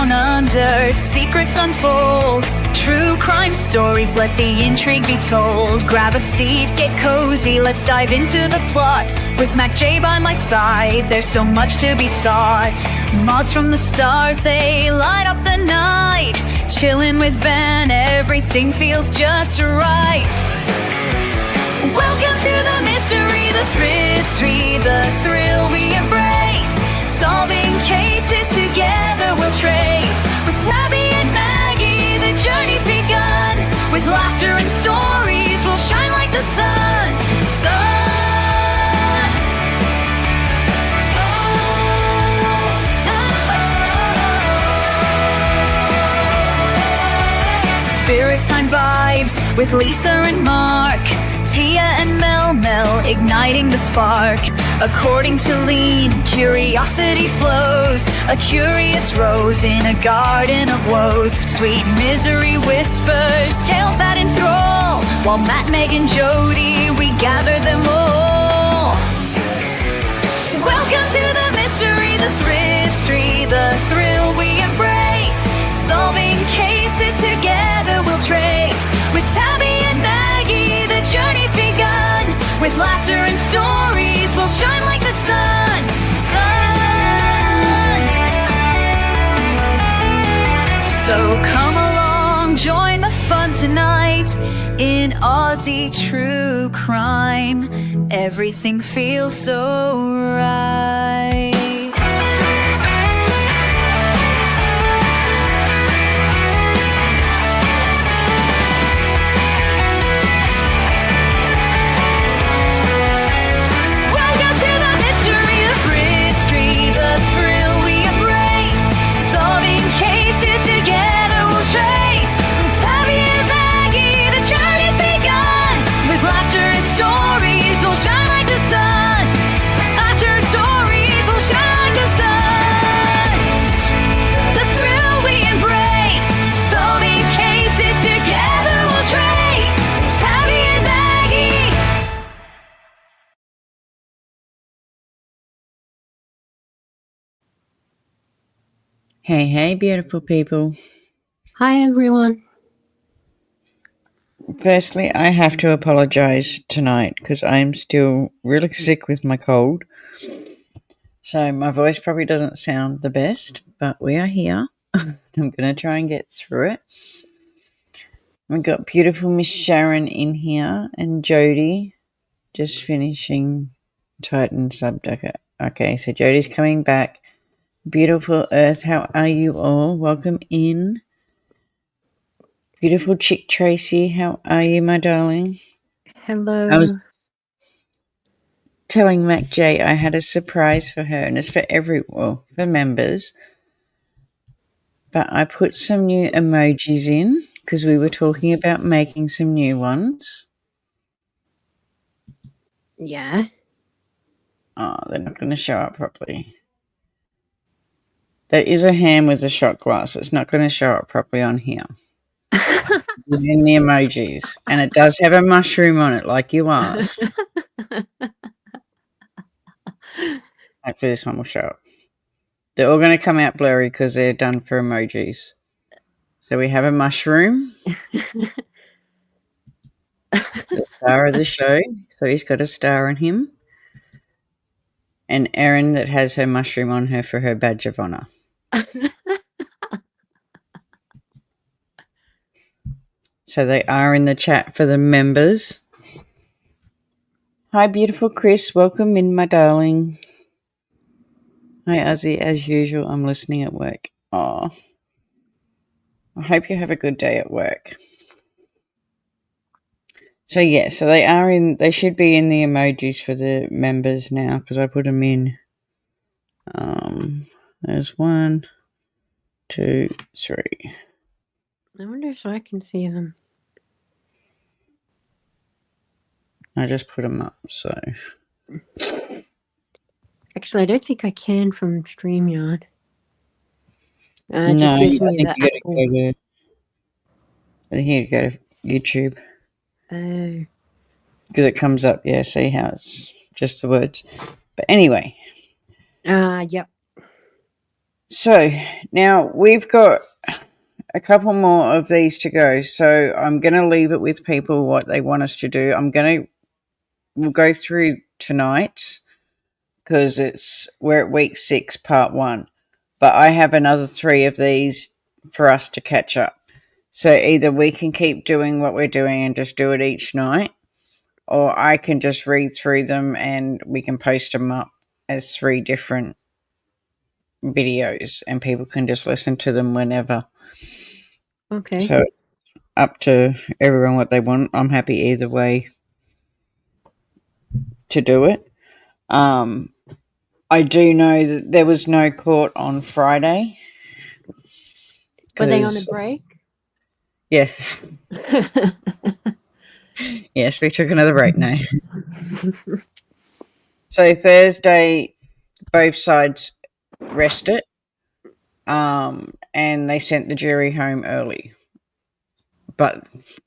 down under, secrets unfold. True crime stories, let the intrigue be told. Grab a seat, get cozy, let's dive into the plot. With Mac J by my side, there's so much to be sought. Mods from the stars, they light up the night. Chillin' with Van, everything feels just right. Welcome to the mystery, the thrill, the thrill we embrace. Solving cases together we'll trace. With Tabby and Maggie, the journey's begun. With laughter and stories, we'll shine like the sun. Spirit Time vibes with Lisa and Mark. Tia and Mel igniting the spark. According to Lean, curiosity flows. A curious rose in a garden of woes. Sweet misery whispers, tales that enthrall. While Matt, Meg and Jody, we gather them all. Welcome to the mystery, the thrill we embrace. Solving cases together we'll trace. With Tabby and Maggie, the journey's begun. With laughter and stories, we'll shine like the sun. So come along, join the fun tonight. In Aussie true crime, everything feels so right. Hey, beautiful people. Hi, everyone. Firstly, I have to apologise tonight because I'm still really sick with my cold. So my voice probably doesn't sound the best, but we are here. I'm going to try and get through it. We've got beautiful Miss Sharon in here and Jody just finishing Titan Subdecker. Okay, so Jody's coming back. Beautiful Earth, how are you all? Welcome in. Beautiful Chick Tracy, how are you, my darling? Hello. I was telling Mac J I had a surprise for her, and it's for for members. But I put some new emojis in because we were talking about making some new ones. Yeah. Oh, they're not going to show up properly. There is a hand with a shot glass. It's not going to show up properly on here. It's in the emojis. And it does have a mushroom on it, like you asked. Hopefully this one will show up. They're all going to come out blurry because they're done for emojis. So we have a mushroom. The star of the show. So he's got a star on him. And Erin that has her mushroom on her for her badge of honour. So they are in the chat for the members. Hi, beautiful Chris. Welcome in, my darling. Hi, Ozzy. As usual, I'm listening at work. Oh, I hope you have a good day at work. So, yeah, so they should be in the emojis for the members now because I put them in. There's 1, 2, 3. I wonder if I can see them. I just put them up, so. Actually, I don't think I can from StreamYard. No, just gives me I think you go to YouTube. Oh. Because it comes up, yeah, see how it's just the words. But anyway. Yep. So now we've got a couple more of these to go. So I'm going to leave it with people what they want us to do. We'll go through tonight because we're at week 6, part 1. But I have another 3 of these for us to catch up. So either we can keep doing what we're doing and just do it each night, or I can just read through them and we can post them up as 3 different videos and people can just listen to them whenever. Okay. So up to everyone what they want. I'm happy either way to do it. I do know that there was no court on Friday. Were they on a break? Yeah. Yes, we took another break now. So Thursday, both sides rested, and they sent the jury home early. But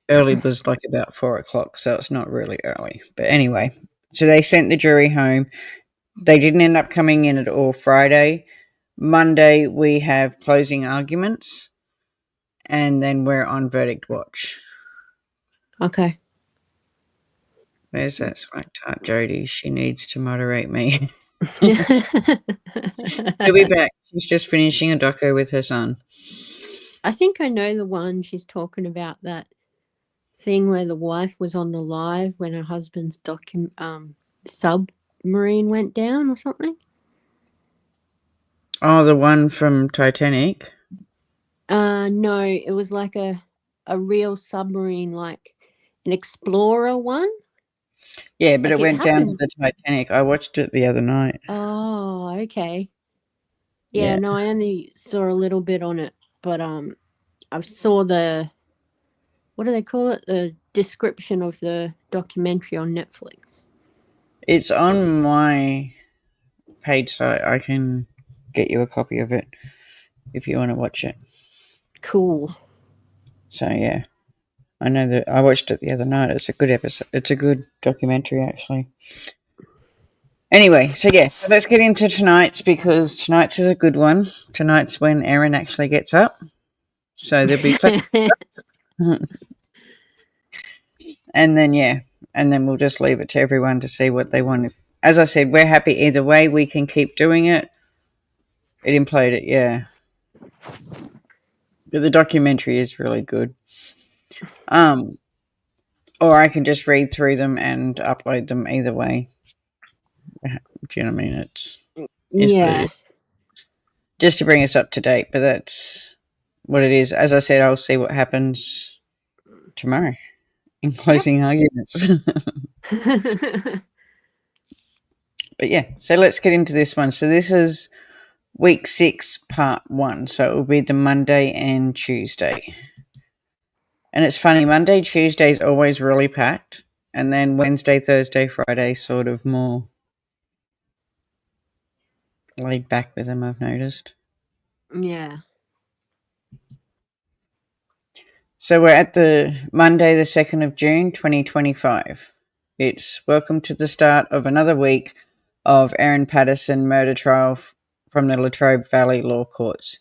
early was like about 4 o'clock, so it's not really early. But anyway, so they sent the jury home. They didn't end up coming in at all Friday. Monday, we have closing arguments, and then we're on verdict watch. Okay. Where's that slack tart Jody? She needs to moderate me. She'll be back. She's just finishing a doco with her son. I think I know the one she's talking about, that thing where the wife was on the live when her husband's submarine went down or something. Oh, the one from Titanic? No, it was like a real submarine, like an Explorer one. Yeah, but Like it went down to happened. the Titanic. I watched it the other night. Oh, okay. Yeah, no, I only saw a little bit on it, but I saw what do they call it? The description of the documentary on Netflix. It's on my page, so I can get you a copy of it if you want to watch it. Cool. So yeah, I know that I watched it the other night. It's a good episode. It's a good documentary, actually. Anyway, so yeah, so let's get into tonight's, because tonight's is a good one. Tonight's when Erin actually gets up, so there'll be plenty. And then we'll just leave it to everyone to see what they want. As I said, we're happy either way. We can keep doing it. It imploded, yeah. But the documentary is really good. Or I can just read through them and upload them either way. Do you know what I mean? It's yeah. Just to bring us up to date, but that's what it is. As I said, I'll see what happens tomorrow in closing arguments. But yeah, so let's get into this one. So this is week 6, part 1. So it will be the Monday and Tuesday. And it's funny, Monday, Tuesday is always really packed. And then Wednesday, Thursday, Friday, sort of more laid back with them, I've noticed. Yeah. So we're at the Monday, the 2nd of June, 2025. It's welcome to the start of another week of Erin Patterson murder trial from the Latrobe Valley Law Courts.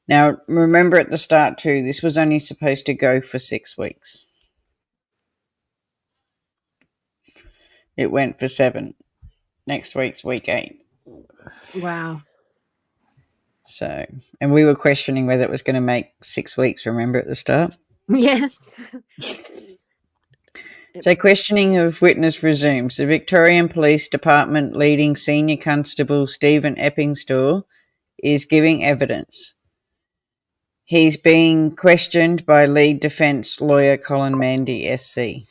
Now, remember at the start too, this was only supposed to go for 6 weeks. It went for 7. Next week's week 8. Wow. So, and we were questioning whether it was going to make 6 weeks, remember at the start? Yes. So questioning of witness resumes. The Victorian Police Department leading Senior Constable Stephen Eppingstall is giving evidence. He's being questioned by lead defence lawyer Colin Mandy, SC.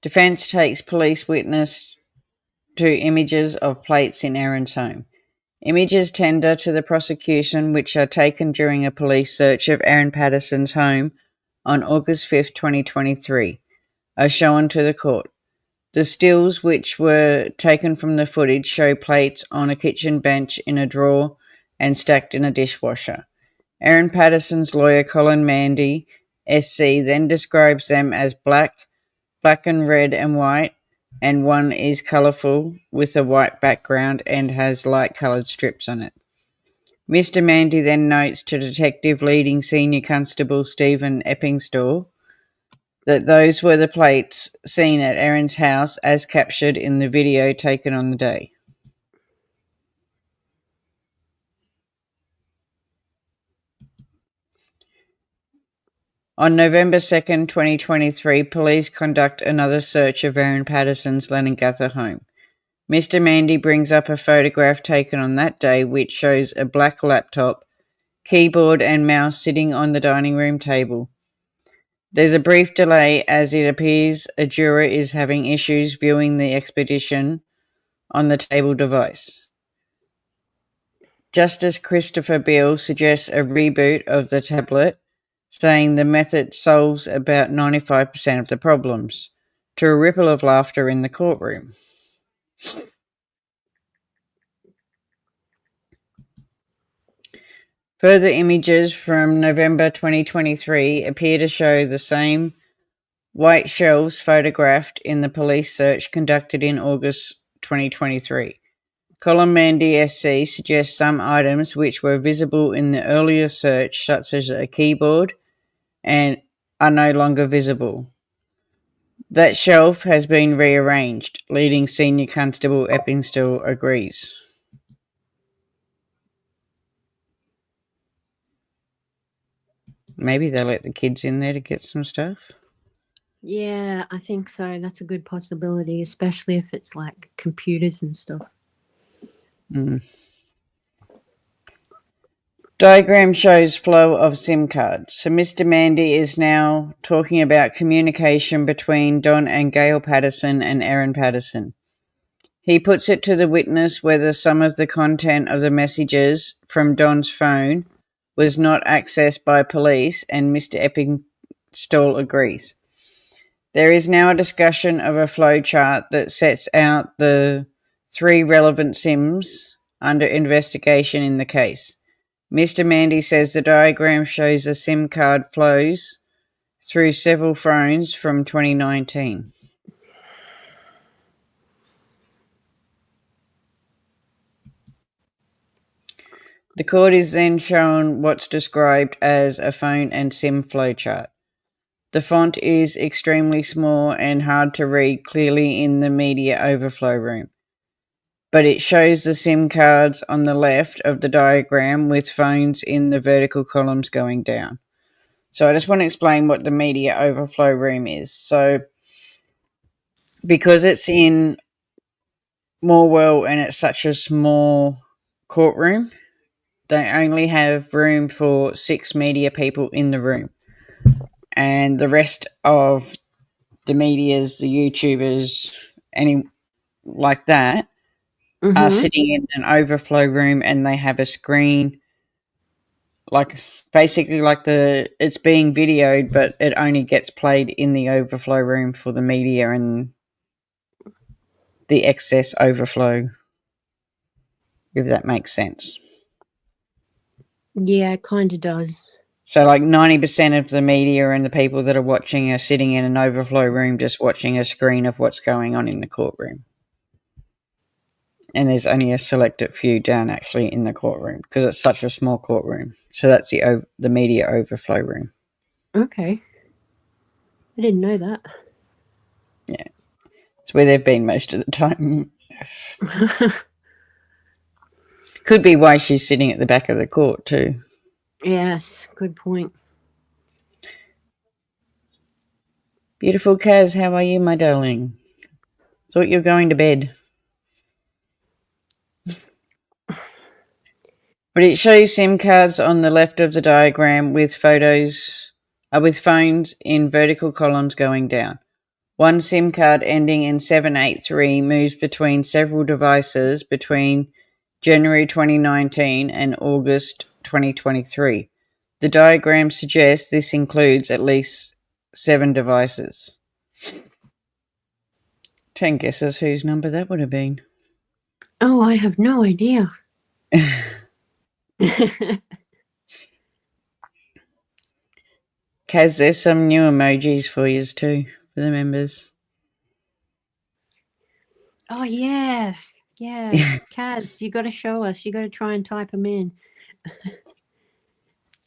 Defence takes police witness to images of plates in Erin's home. Images tender to the prosecution, which are taken during a police search of Erin Patterson's home on August 5th, 2023, are shown to the court. The stills which were taken from the footage show plates on a kitchen bench in a drawer and stacked in a dishwasher. Erin Patterson's lawyer Colin Mandy, SC, then describes them as black, black and red and white, and one is colourful with a white background and has light coloured strips on it. Mr. Mandy then notes to Detective Leading Senior Constable Stephen Eppingstall that those were the plates seen at Erin's house as captured in the video taken on the day. On November 2nd, 2023, police conduct another search of Erin Patterson's Leningatha home. Mr. Mandy brings up a photograph taken on that day which shows a black laptop, keyboard and mouse sitting on the dining room table. There's a brief delay as it appears a juror is having issues viewing the expedition on the table device. Justice Christopher Beale suggests a reboot of the tablet, saying the method solves about 95% of the problems, to a ripple of laughter in the courtroom. Further images from November 2023 appear to show the same white shelves photographed in the police search conducted in August 2023. Colin Mandy SC suggests some items which were visible in the earlier search, such as a keyboard, and are no longer visible. That shelf has been rearranged. Leading Senior Constable Eppingstall agrees. Maybe they'll let the kids in there to get some stuff. Yeah, I think so. That's a good possibility, especially if it's like computers and stuff. Diagram shows flow of SIM card. So Mr. Mandy is now talking about communication between Don and Gail Patterson and Erin Patterson. He puts it to the witness whether some of the content of the messages from Don's phone was not accessed by police, and Mr. Eppingstall agrees. There is now a discussion of a flow chart that sets out the 3 relevant SIMs under investigation in the case. Mr. Mandy says the diagram shows a SIM card flows through several phones from 2019. The court is then shown what's described as a phone and SIM flowchart. The font is extremely small and hard to read clearly in the media overflow room, but it shows the SIM cards on the left of the diagram with phones in the vertical columns going down. So I just want to explain what the media overflow room is. So because it's in Morwell and it's such a small courtroom, they only have room for 6 media people in the room. And the rest of the medias, the YouTubers, any like that, are sitting in an overflow room, and they have a screen, like basically like it's being videoed, but it only gets played in the overflow room for the media and the excess overflow, if that makes sense. Yeah, it kind of does. So like 90% of the media and the people that are watching are sitting in an overflow room just watching a screen of what's going on in the courtroom. And there's only a selected few down actually in the courtroom because it's such a small courtroom. So that's the media overflow room. Okay. I didn't know that. Yeah. It's where they've been most of the time. Could be why she's sitting at the back of the court too. Yes, good point. Beautiful Kaz, how are you, my darling? Thought you were going to bed. But it shows SIM cards on the left of the diagram with phones in vertical columns going down. One SIM card ending in 783 moves between several devices between January 2019 and August 2023. The diagram suggests this includes at least 7 devices. 10 guesses whose number that would have been. Oh, I have no idea. Kaz, there's some new emojis for you too, for the members. Oh, yeah. Yeah. Kaz, you got to show us. You got to try and type them in.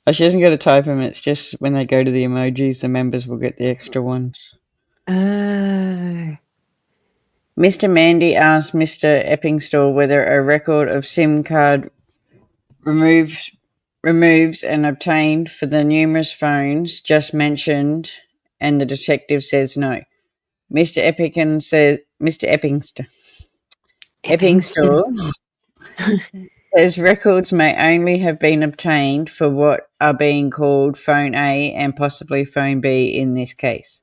Oh, she hasn't got to type them. It's just when they go to the emojis, the members will get the extra ones. Oh. Mr. Mandy asked Mr. Eppingstall whether a record of SIM card removes and obtained for the numerous phones just mentioned, and the detective says no. Mr. Eppingstall says records may only have been obtained for what are being called phone A and possibly phone B in this case.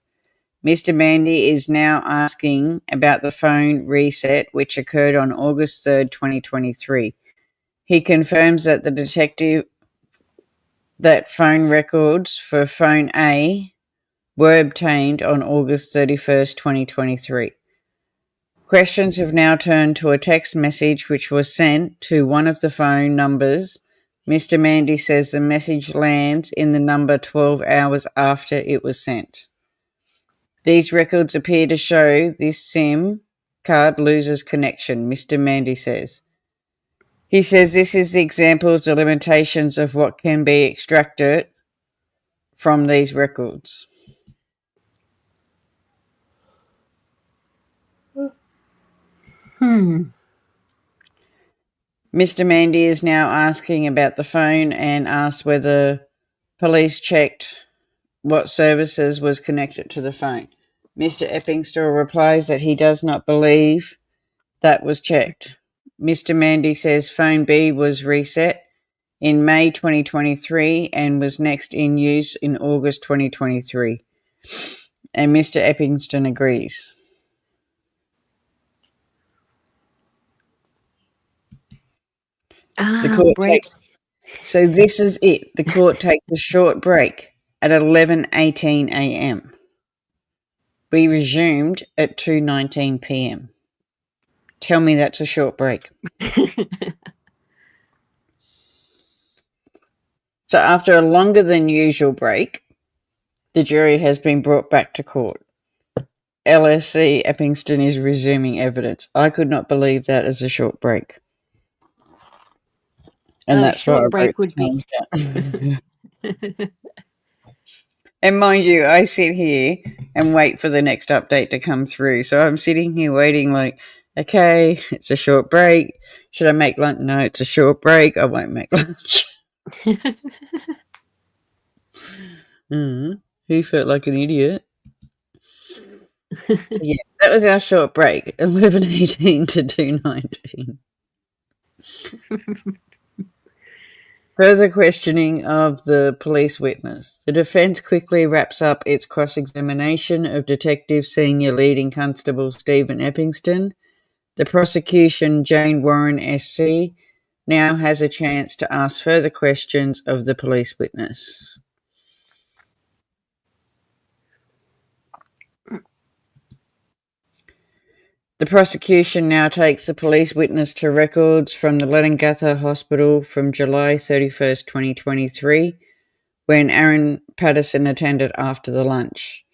Mr. Mandy is now asking about the phone reset which occurred on August 3rd, 2023. He confirms that the detective that phone records for phone A were obtained on August 31st, 2023. Questions have now turned to a text message which was sent to one of the phone numbers. Mr. Mandy says the message lands in the number 12 hours after it was sent. These records appear to show this SIM card loses connection, Mr. Mandy says. He says this is the example of the limitations of what can be extracted from these records. Mr. Mandy is now asking about the phone and asks whether police checked what services was connected to the phone. Mr. Eppingstall replies that he does not believe that was checked. Mr. Mandy says phone B was reset in May 2023 and was next in use in August 2023. And Mr. Eppingstall agrees. The court break. So this is it. The court takes a short break at 11:18 a.m. We resumed at 2:19 p.m. Tell me that's a short break. So after a longer than usual break, the jury has been brought back to court. LSC Eppingstall is resuming evidence. I could not believe that as a short break. And that's what I break wrote would be. And mind you, I sit here and wait for the next update to come through. So I'm sitting here waiting like, okay, it's a short break. Should I make lunch? No, it's a short break. I won't make lunch. Who felt like an idiot? So yeah, that was our short break, 11:18 to 2:19. Further questioning of the police witness. The defence quickly wraps up its cross-examination of Detective Senior Leading Constable Stephen Eppingstall. The prosecution, Jane Warren SC, now has a chance to ask further questions of the police witness. The prosecution now takes the police witness to records from the Leongatha Hospital from July 31st, 2023, when Erin Patterson attended after the lunch.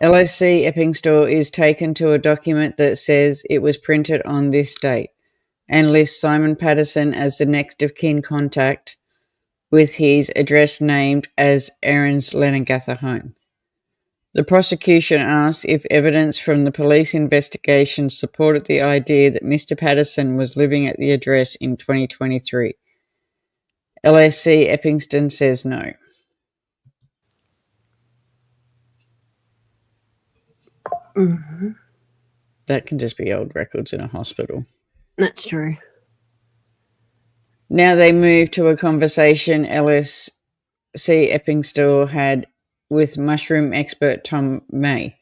LSC Eppingstall is taken to a document that says it was printed on this date and lists Simon Patterson as the next of kin contact with his address named as Erin's Leongatha home. The prosecution asks if evidence from the police investigation supported the idea that Mr. Patterson was living at the address in 2023. LSC Eppingstall says no. Mm-hmm. That can just be old records in a hospital. That's true. Now they move to a conversation LSC Eppingstall had with mushroom expert Tom May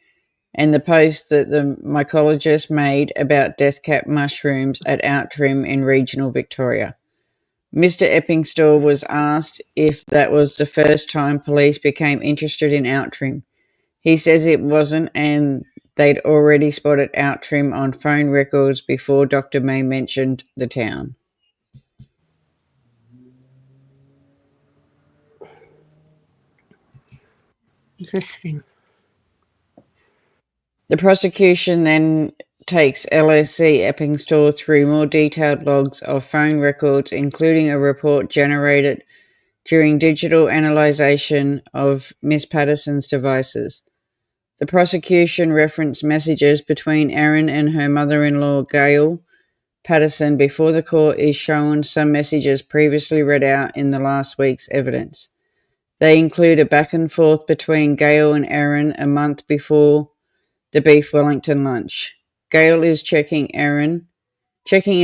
and the post that the mycologist made about death cap mushrooms at Outram in regional Victoria. Mr. Eppingstall was asked if that was the first time police became interested in Outram. He says it wasn't, and they'd already spotted Outram on phone records before Dr. May mentioned the town. Interesting. The prosecution then takes LSC Epping Store through more detailed logs of phone records, including a report generated during digital analyzation of Miss Patterson's devices. The prosecution referenced messages between Erin and her mother-in-law, Gail Patterson, before the court is shown some messages previously read out in the last week's evidence. They include a back and forth between Gail and Erin a month before the Beef Wellington lunch. Gail is checking in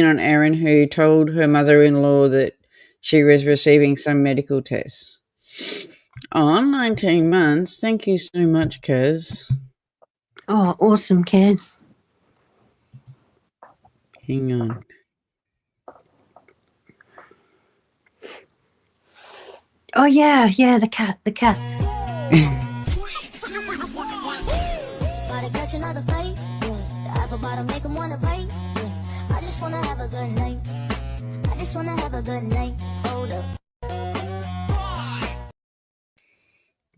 on Erin, who told her mother-in-law that she was receiving some medical tests. Oh, 19 months. Thank you so much, Kaz. Oh, awesome, Kaz. Hang on. Oh, yeah, the cat. Catch another fight, yeah. The apple bottom make him wanna bite, yeah. I just wanna have a good night. I just wanna have a good night. Hold up.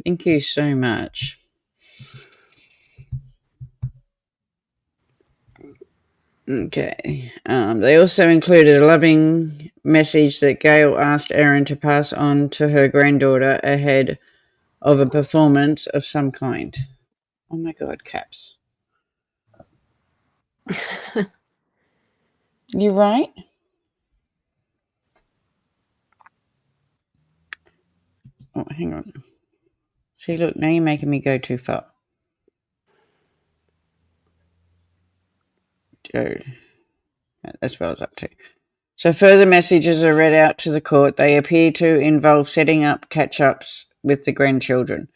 Thank you so much. Okay. They also included a loving message that Gail asked Erin to pass on to her granddaughter ahead of a performance of some kind. Oh my God, Caps. You right? Oh, hang on. See, look, now you're making me go too far. Dude. That's what I was up to. So further messages are read out to the court. They appear to involve setting up catch-ups with the grandchildren.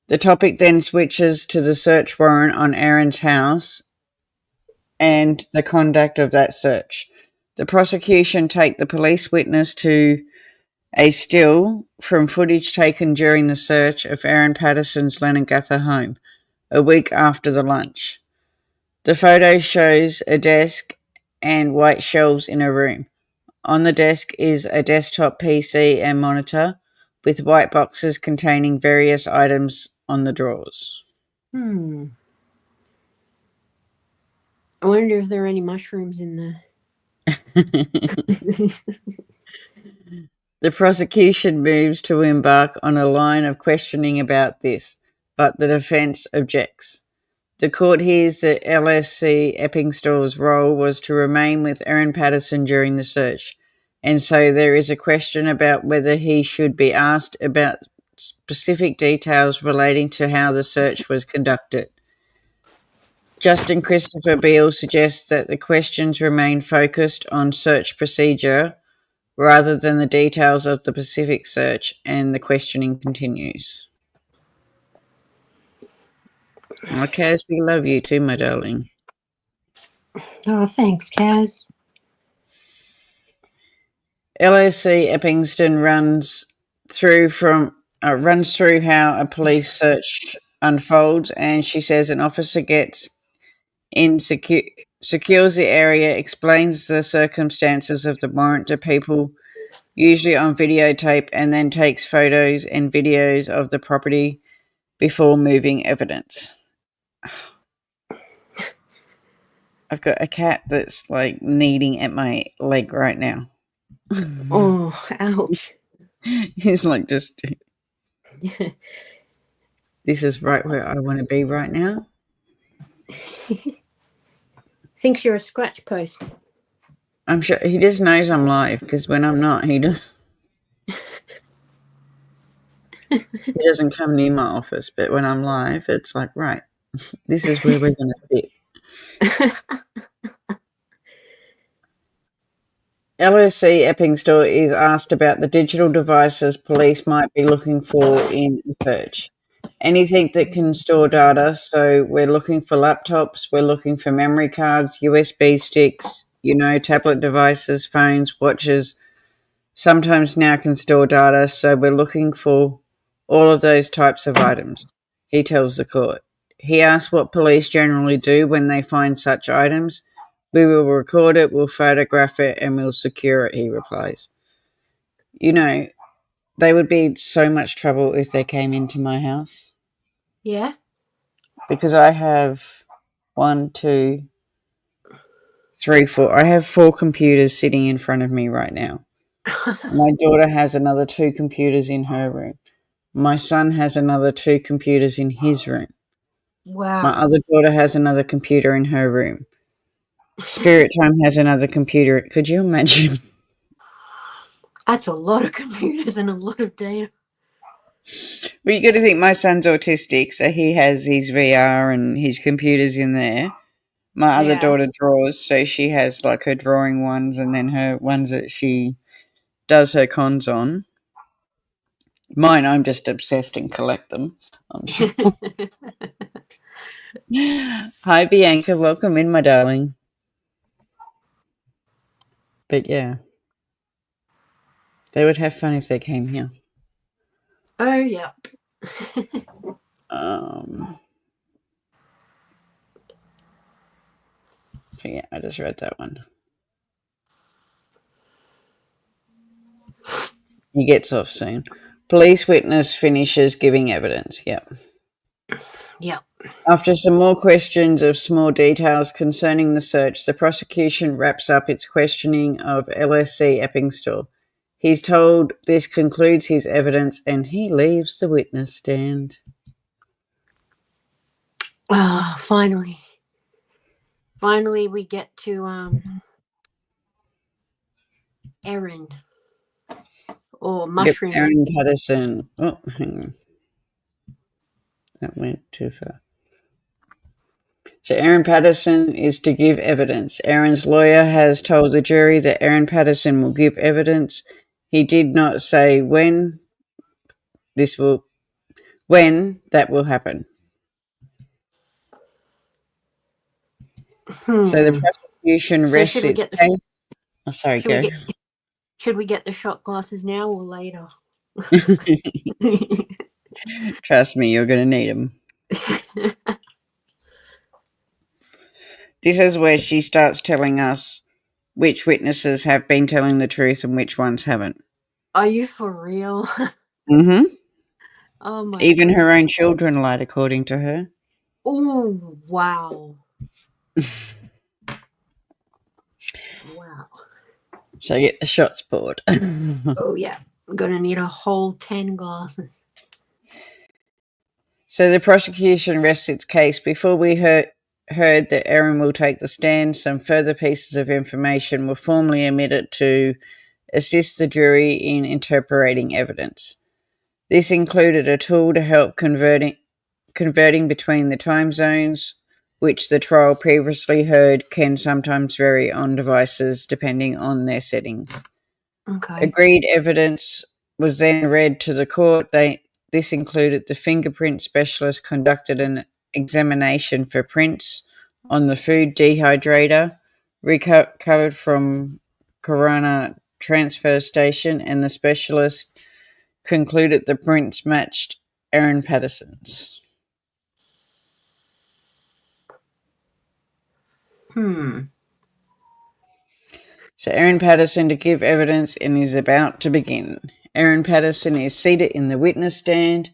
The topic then switches to the search warrant on Erin's house and the conduct of that search. The prosecution take the police witness to a still from footage taken during the search of Erin Patterson's Leongatha home, a week after the lunch. The photo shows a desk and white shelves in a room. On the desk is a desktop PC and monitor with white boxes containing various items on the drawers. I wonder if there are any mushrooms in there. The prosecution moves to embark on a line of questioning about this, but the defence objects. The court hears that LSC Epping Store's role was to remain with Erin Patterson during the search, and so there is a question about whether he should be asked about specific details relating to how the search was conducted. Justin Christopher Beale suggests that the questions remain focused on search procedure rather than the details of the specific search, and the questioning continues. Oh, Kaz, we love you too, my darling. Oh, thanks, Kaz. LSC Eppingston runs through how a police search unfolds, and she says an officer gets in, secures the area, explains the circumstances of the warrant to people, usually on videotape, and then takes photos and videos of the property before moving evidence. I've got a cat that's like kneading at my leg right now. Oh, ouch. He's like, just, this is right where I want to be right now. Thinks you're a scratch post. I'm sure he just knows I'm live, because when I'm not, he doesn't come near my office. But when I'm live, it's like, right, this is where we're going to sit. LSC Epping Store is asked about the digital devices police might be looking for in the search. Anything that can store data. So we're looking for laptops, we're looking for memory cards, USB sticks, tablet devices, phones, watches, sometimes now can store data. So we're looking for all of those types of items, he tells the court. He asks what police generally do when they find such items. We will record it, we'll photograph it, and we'll secure it, he replies. They would be in so much trouble if they came into my house. Yeah? Because I have 1, 2, 3, 4. I have 4 computers sitting in front of me right now. My daughter has another 2 computers in her room. My son has another 2 computers in his room. Wow. My other daughter has another computer in her room. Spirit Time has another computer. Could you imagine? That's a lot of computers and a lot of data. Well, you got to think my son's autistic, so he has his VR and his computers in there. My other daughter draws, so she has like her drawing ones and then her ones that she does her cons on. Mine, I'm just obsessed and collect them. I'm sure. Hi, Bianca. Welcome in, my darling. But yeah, they would have fun if they came here. Oh, yeah. So yeah, I just read that one. He gets off soon. Police witness finishes giving evidence. Yep. Yep. After some more questions of small details concerning the search, the prosecution wraps up its questioning of LSC Eppingstall. He's told this concludes his evidence and he leaves the witness stand. Finally. Finally, we get to Erin. Or Mushroom. Yep, Erin Patterson. Oh, hang on. That went too far. So Erin Patterson is to give evidence. Erin's lawyer has told the jury that Erin Patterson will give evidence. He did not say when that will happen. So the prosecution rests its case. Oh, sorry, go. Should we get the shot glasses now or later? Trust me, you're going to need them. This is where she starts telling us which witnesses have been telling the truth and which ones haven't. Are you for real? Mm-hmm. Oh my Even God. her own children lied, according to her. Oh, wow. Wow. So get the shots poured. Oh, yeah. I'm going to need a whole 10 glasses. So the prosecution rests its case. Before we heard that Erin will take the stand, some further pieces of information were formally omitted to assist the jury in interpreting evidence. This included a tool to help converting between the time zones, which the trial previously heard can sometimes vary on devices depending on their settings. Okay. Agreed evidence was then read to the court. This included the fingerprint specialist conducted an examination for prints on the food dehydrator recovered from Corona transfer station, and the specialist concluded the prints matched Erin Patterson's. So Erin Patterson to give evidence and is about to begin. Erin Patterson is seated in the witness stand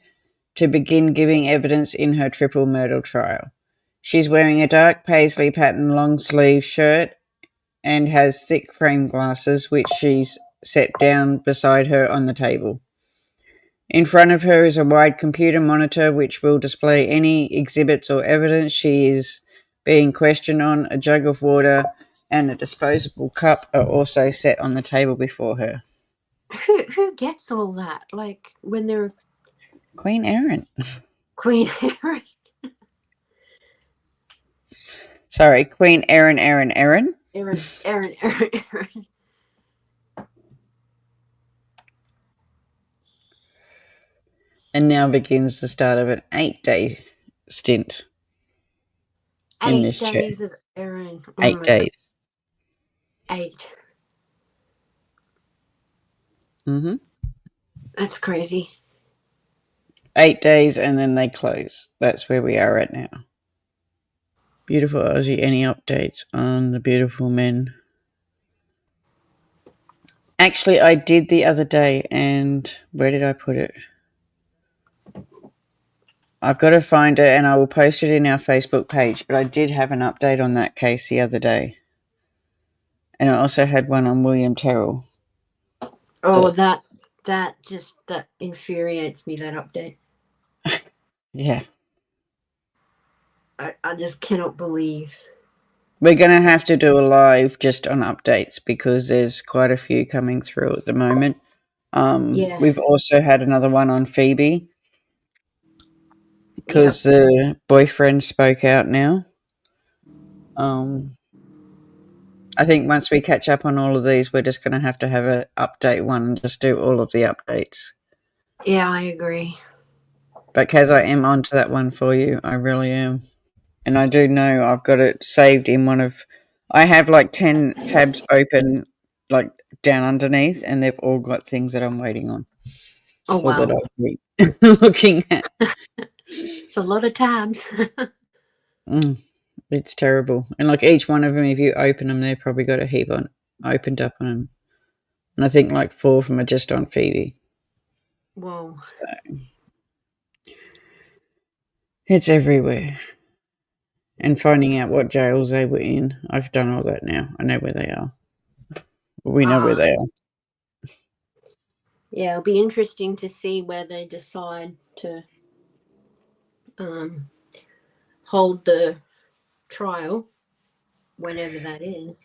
to begin giving evidence in her triple murder trial. She's wearing a dark paisley pattern long sleeve shirt and has thick frame glasses, which she's set down beside her on the table. In front of her is a wide computer monitor which will display any exhibits or evidence she is being questioned on. A jug of water and a disposable cup are also set on the table before her. Who gets all that? Like when they're Queen Erin. Queen Erin. Sorry, Queen Erin. Erin. And now begins the start of an 8-day stint in this chair. 8 days of Erin. 8 days. 8. Mm-hmm. That's crazy. 8 days and then they close. That's where we are right now. Beautiful Aussie, any updates on the beautiful men? Actually, I did the other day, and where did I put it? I've got to find it and I will post it in our Facebook page, but I did have an update on that case the other day. And I also had one on William Terrell. Oh, that infuriates me, that update. Yeah. I just cannot believe. We're going to have to do a live just on updates because there's quite a few coming through at the moment. Yeah. We've also had another one on Phoebe because the boyfriend spoke out now. I think once we catch up on all of these, we're just going to have an update one and just do all of the updates. Yeah, I agree. But Kaz, I am onto that one for you. I really am. And I do know I've got it saved in one of... I have like 10 tabs open, like down underneath, and they've all got things that I'm waiting on. Oh, wow. Or that I'll be looking at. It's a lot of tabs. It's terrible. And like each one of them, if you open them, they've probably got a heap opened up on them. And I think like 4 of them are just on Phoebe. Whoa. So, it's everywhere. And finding out what jails they were in. I've done all that now. I know where they are. We know where they are. Yeah, it'll be interesting to see where they decide to hold the trial, whenever that is.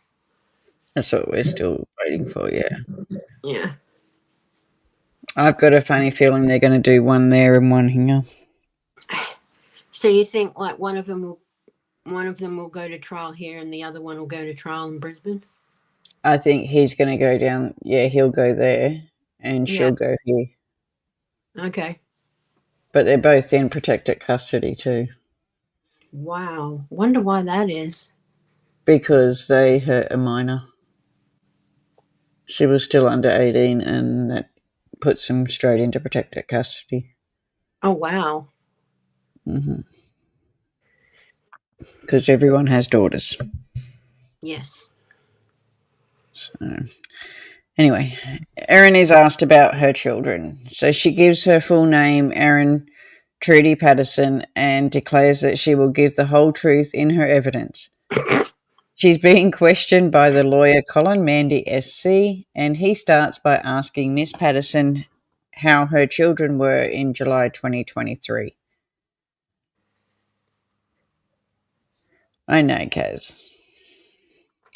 That's what we're still waiting for, yeah. Yeah. I've got a funny feeling they're going to do one there and one here. So you think like one of them will go to trial here and the other one will go to trial in Brisbane? I think he's going to go down. Yeah, he'll go there and she'll go here. Okay. But they're both in protected custody too. Wow. Wonder why that is. Because they hurt a minor. She was still under 18 and that puts them straight into protected custody. Oh, wow. Because everyone has daughters. Yes. So, anyway, Erin is asked about her children. So she gives her full name, Erin Trudy Patterson, and declares that she will give the whole truth in her evidence. She's being questioned by the lawyer Colin Mandy SC, and he starts by asking Miss Patterson how her children were in July 2023. I know, Kaz.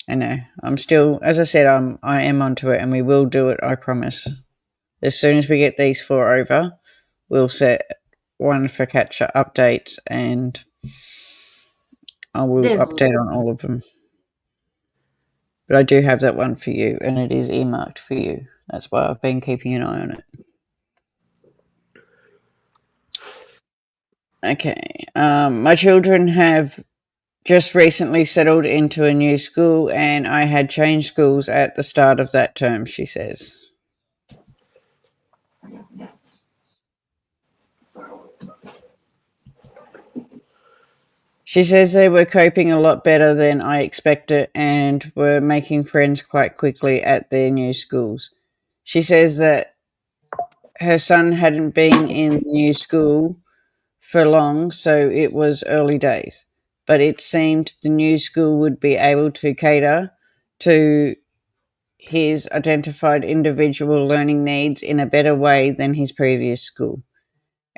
I know. I'm still, as I said, I am onto it, and we will do it, I promise. As soon as we get these 4 over, we'll set one for catch-up updates, and I will update on all of them. But I do have that one for you, and it is earmarked for you. That's why I've been keeping an eye on it. Okay. My children have just recently settled into a new school, and I had changed schools at the start of that term, she says. She says they were coping a lot better than I expected and were making friends quite quickly at their new schools. She says that her son hadn't been in the new school for long, so it was early days. But it seemed the new school would be able to cater to his identified individual learning needs in a better way than his previous school.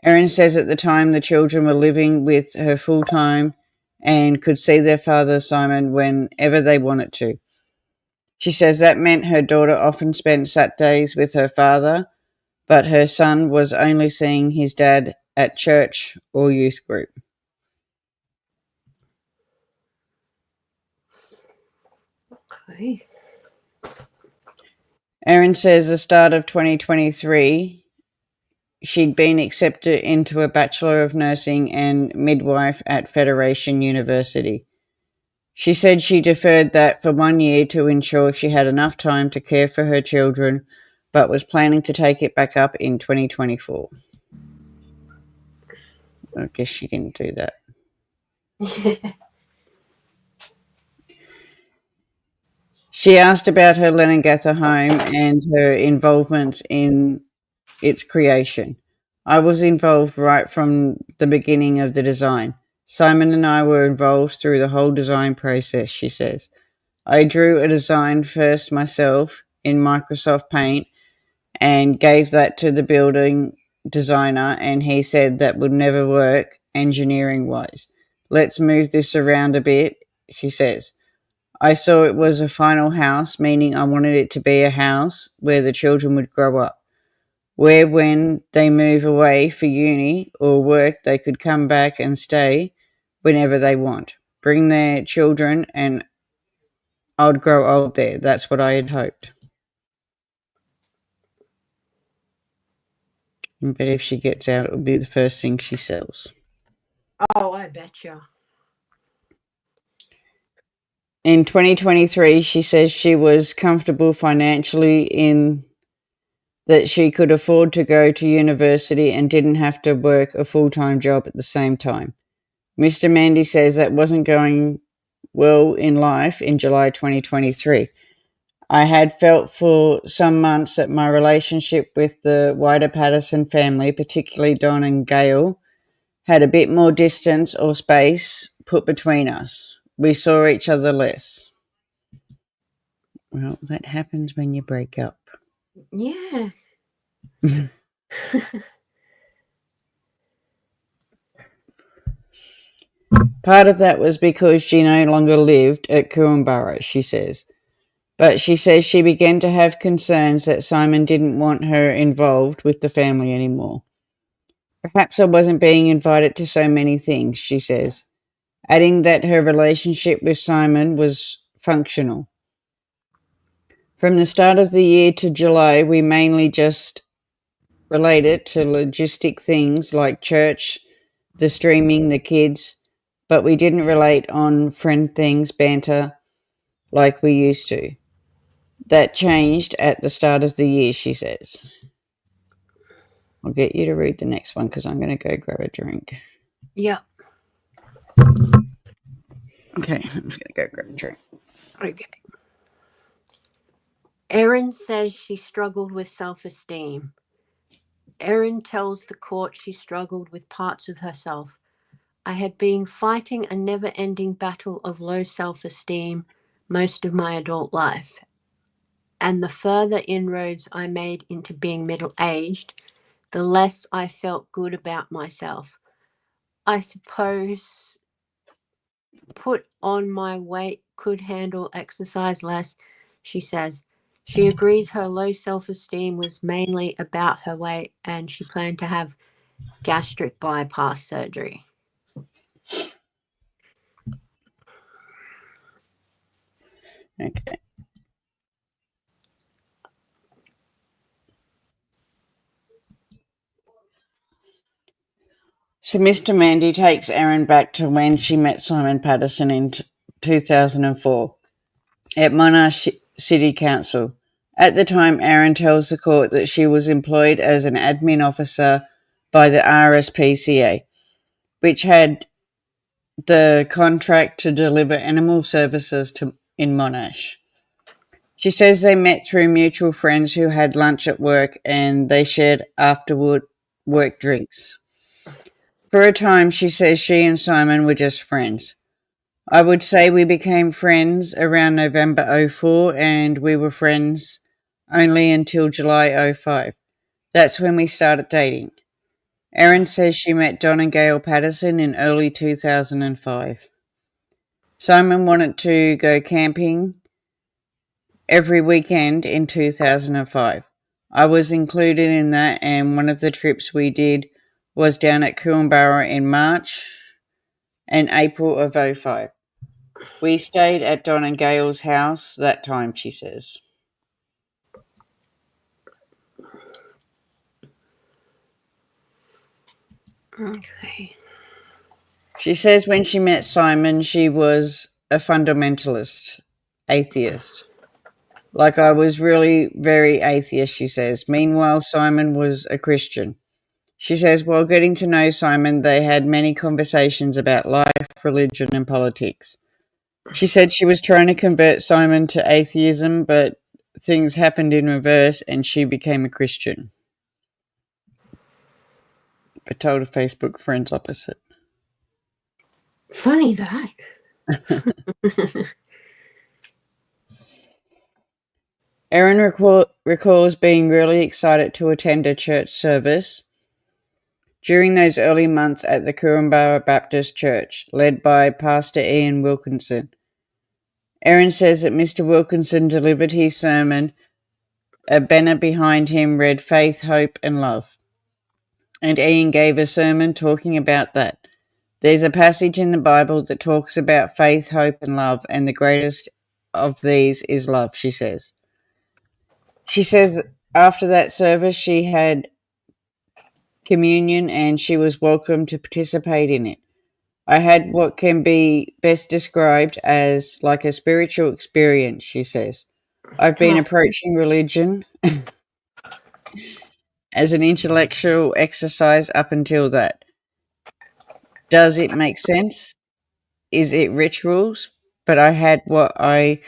Erin says at the time the children were living with her full-time and could see their father, Simon, whenever they wanted to. She says that meant her daughter often spent Saturdays with her father, but her son was only seeing his dad at church or youth group. Okay. Erin says the start of 2023, she'd been accepted into a Bachelor of Nursing and Midwife at Federation University. She said she deferred that for 1 year to ensure she had enough time to care for her children, but was planning to take it back up in 2024. I guess she didn't do that. She asked about her Leongatha home and her involvements in its creation. I was involved right from the beginning of the design. Simon and I were involved through the whole design process, she says. I drew a design first myself in Microsoft Paint and gave that to the building designer, and he said that would never work engineering-wise. Let's move this around a bit, she says. I saw it was a final house, meaning I wanted it to be a house where the children would grow up, where when they move away for uni or work, they could come back and stay whenever they want. Bring their children, and I'd grow old there. That's what I had hoped. But if she gets out, it will be the first thing she sells. Oh, I betcha. In 2023, she says she was comfortable financially in that she could afford to go to university and didn't have to work a full-time job at the same time. Mr. Mandy says that wasn't going well in life in July 2023. I had felt for some months that my relationship with the wider Patterson family, particularly Don and Gail, had a bit more distance or space put between us. We saw each other less. Well, that happens when you break up. Yeah. Part of that was because she no longer lived at Coolanbarra, she says. But she says she began to have concerns that Simon didn't want her involved with the family anymore. Perhaps I wasn't being invited to so many things, she says, adding that her relationship with Simon was functional. From the start of the year to July, we mainly just related to logistic things like church, the streaming, the kids, but we didn't relate on friend things, banter, like we used to. That changed at the start of the year, she says. I'll get you to read the next one because I'm going to go grab a drink. Yeah. Okay, I'm just going to go grab a drink. Okay. Erin says she struggled with self-esteem. Erin tells the court she struggled with parts of herself. I had been fighting a never-ending battle of low self-esteem most of my adult life, and the further inroads I made into being middle-aged, the less I felt good about myself. I suppose put on my weight, could handle exercise less, she says. She agrees her low self-esteem was mainly about her weight, and she planned to have gastric bypass surgery. Okay. So Mr. Mandy takes Erin back to when she met Simon Patterson in 2004 at Monash City Council. At the time, Erin tells the court that she was employed as an admin officer by the RSPCA, which had the contract to deliver animal services in Monash. She says they met through mutual friends who had lunch at work and they shared afterward work drinks. For a time, she says she and Simon were just friends. I would say we became friends around November 2004 and we were friends only until July 2005. That's when we started dating. Erin says she met Don and Gail Patterson in early 2005. Simon wanted to go camping every weekend in 2005. I was included in that, and one of the trips we did was down at Coolanbarra in March and April of 2005. We stayed at Don and Gail's house that time, she says. Okay. She says when she met Simon, she was a fundamentalist, atheist. Like I was really very atheist, she says. Meanwhile, Simon was a Christian. She says while getting to know Simon, they had many conversations about life, religion, and politics. She said she was trying to convert Simon to atheism, but things happened in reverse and she became a Christian. But told her Facebook friends opposite. Funny that. Erin recalls being really excited to attend a church service during those early months at the Cooranborough Baptist Church, led by Pastor Ian Wilkinson. Erin says that Mr. Wilkinson delivered his sermon. A banner behind him read Faith, Hope and Love. And Ian gave a sermon talking about that. There's a passage in the Bible that talks about faith, hope and love, and the greatest of these is love, she says. She says after that service she had communion and she was welcome to participate in it. I had what can be best described as like a spiritual experience, she says. I've been approaching religion as an intellectual exercise up until that. Does it make sense? Is it rituals? But I had what I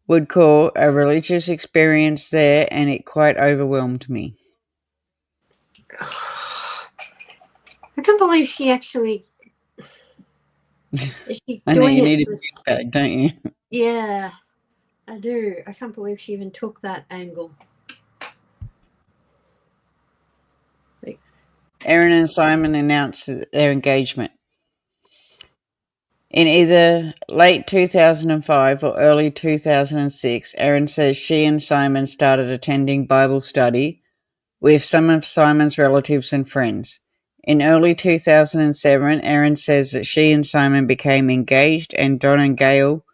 would call a religious experience there, and it quite overwhelmed me. I can't believe she actually... Is she I know doing you it need a for... big bag, don't you? Yeah, I do. I can't believe she even took that angle. Erin and Simon announced their engagement. In either late 2005 or early 2006, Erin says she and Simon started attending Bible study with some of Simon's relatives and friends. In early 2007, Erin says that she and Simon became engaged and Don and Gail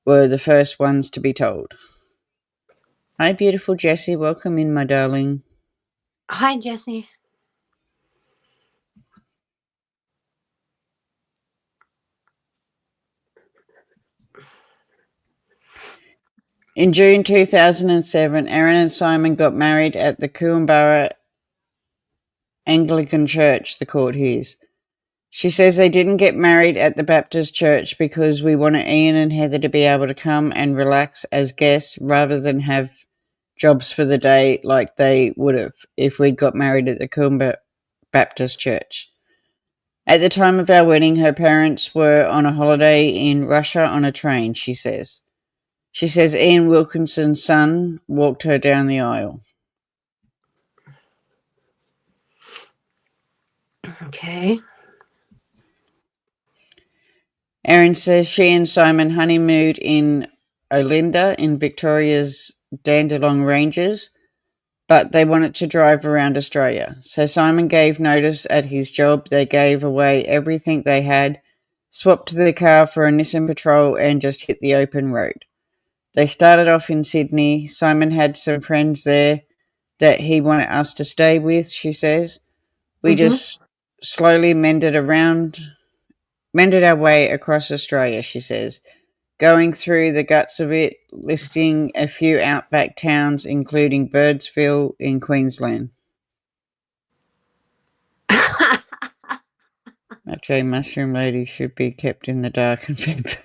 were the first ones to be told. Hi, beautiful Jessie. Welcome in, my darling. Hi, Jessie. In June 2007, Erin and Simon got married at the Cooranborough Anglican Church, the court hears. She says they didn't get married at the Baptist Church because we wanted Ian and Heather to be able to come and relax as guests rather than have jobs for the day like they would have if we'd got married at the Cooranborough Baptist Church. At the time of our wedding, her parents were on a holiday in Russia on a train, she says. She says Ian Wilkinson's son walked her down the aisle. Okay. Erin says she and Simon honeymooned in Olinda in Victoria's Dandenong Ranges, but they wanted to drive around Australia. So Simon gave notice at his job. They gave away everything they had, swapped the car for a Nissan Patrol and just hit the open road. They started off in Sydney. Simon had some friends there that he wanted us to stay with, she says. We just slowly mended our way across Australia, she says, going through the guts of it, listing a few outback towns, including Birdsville in Queensland. Actually, Mushroom Lady should be kept in the dark and fed.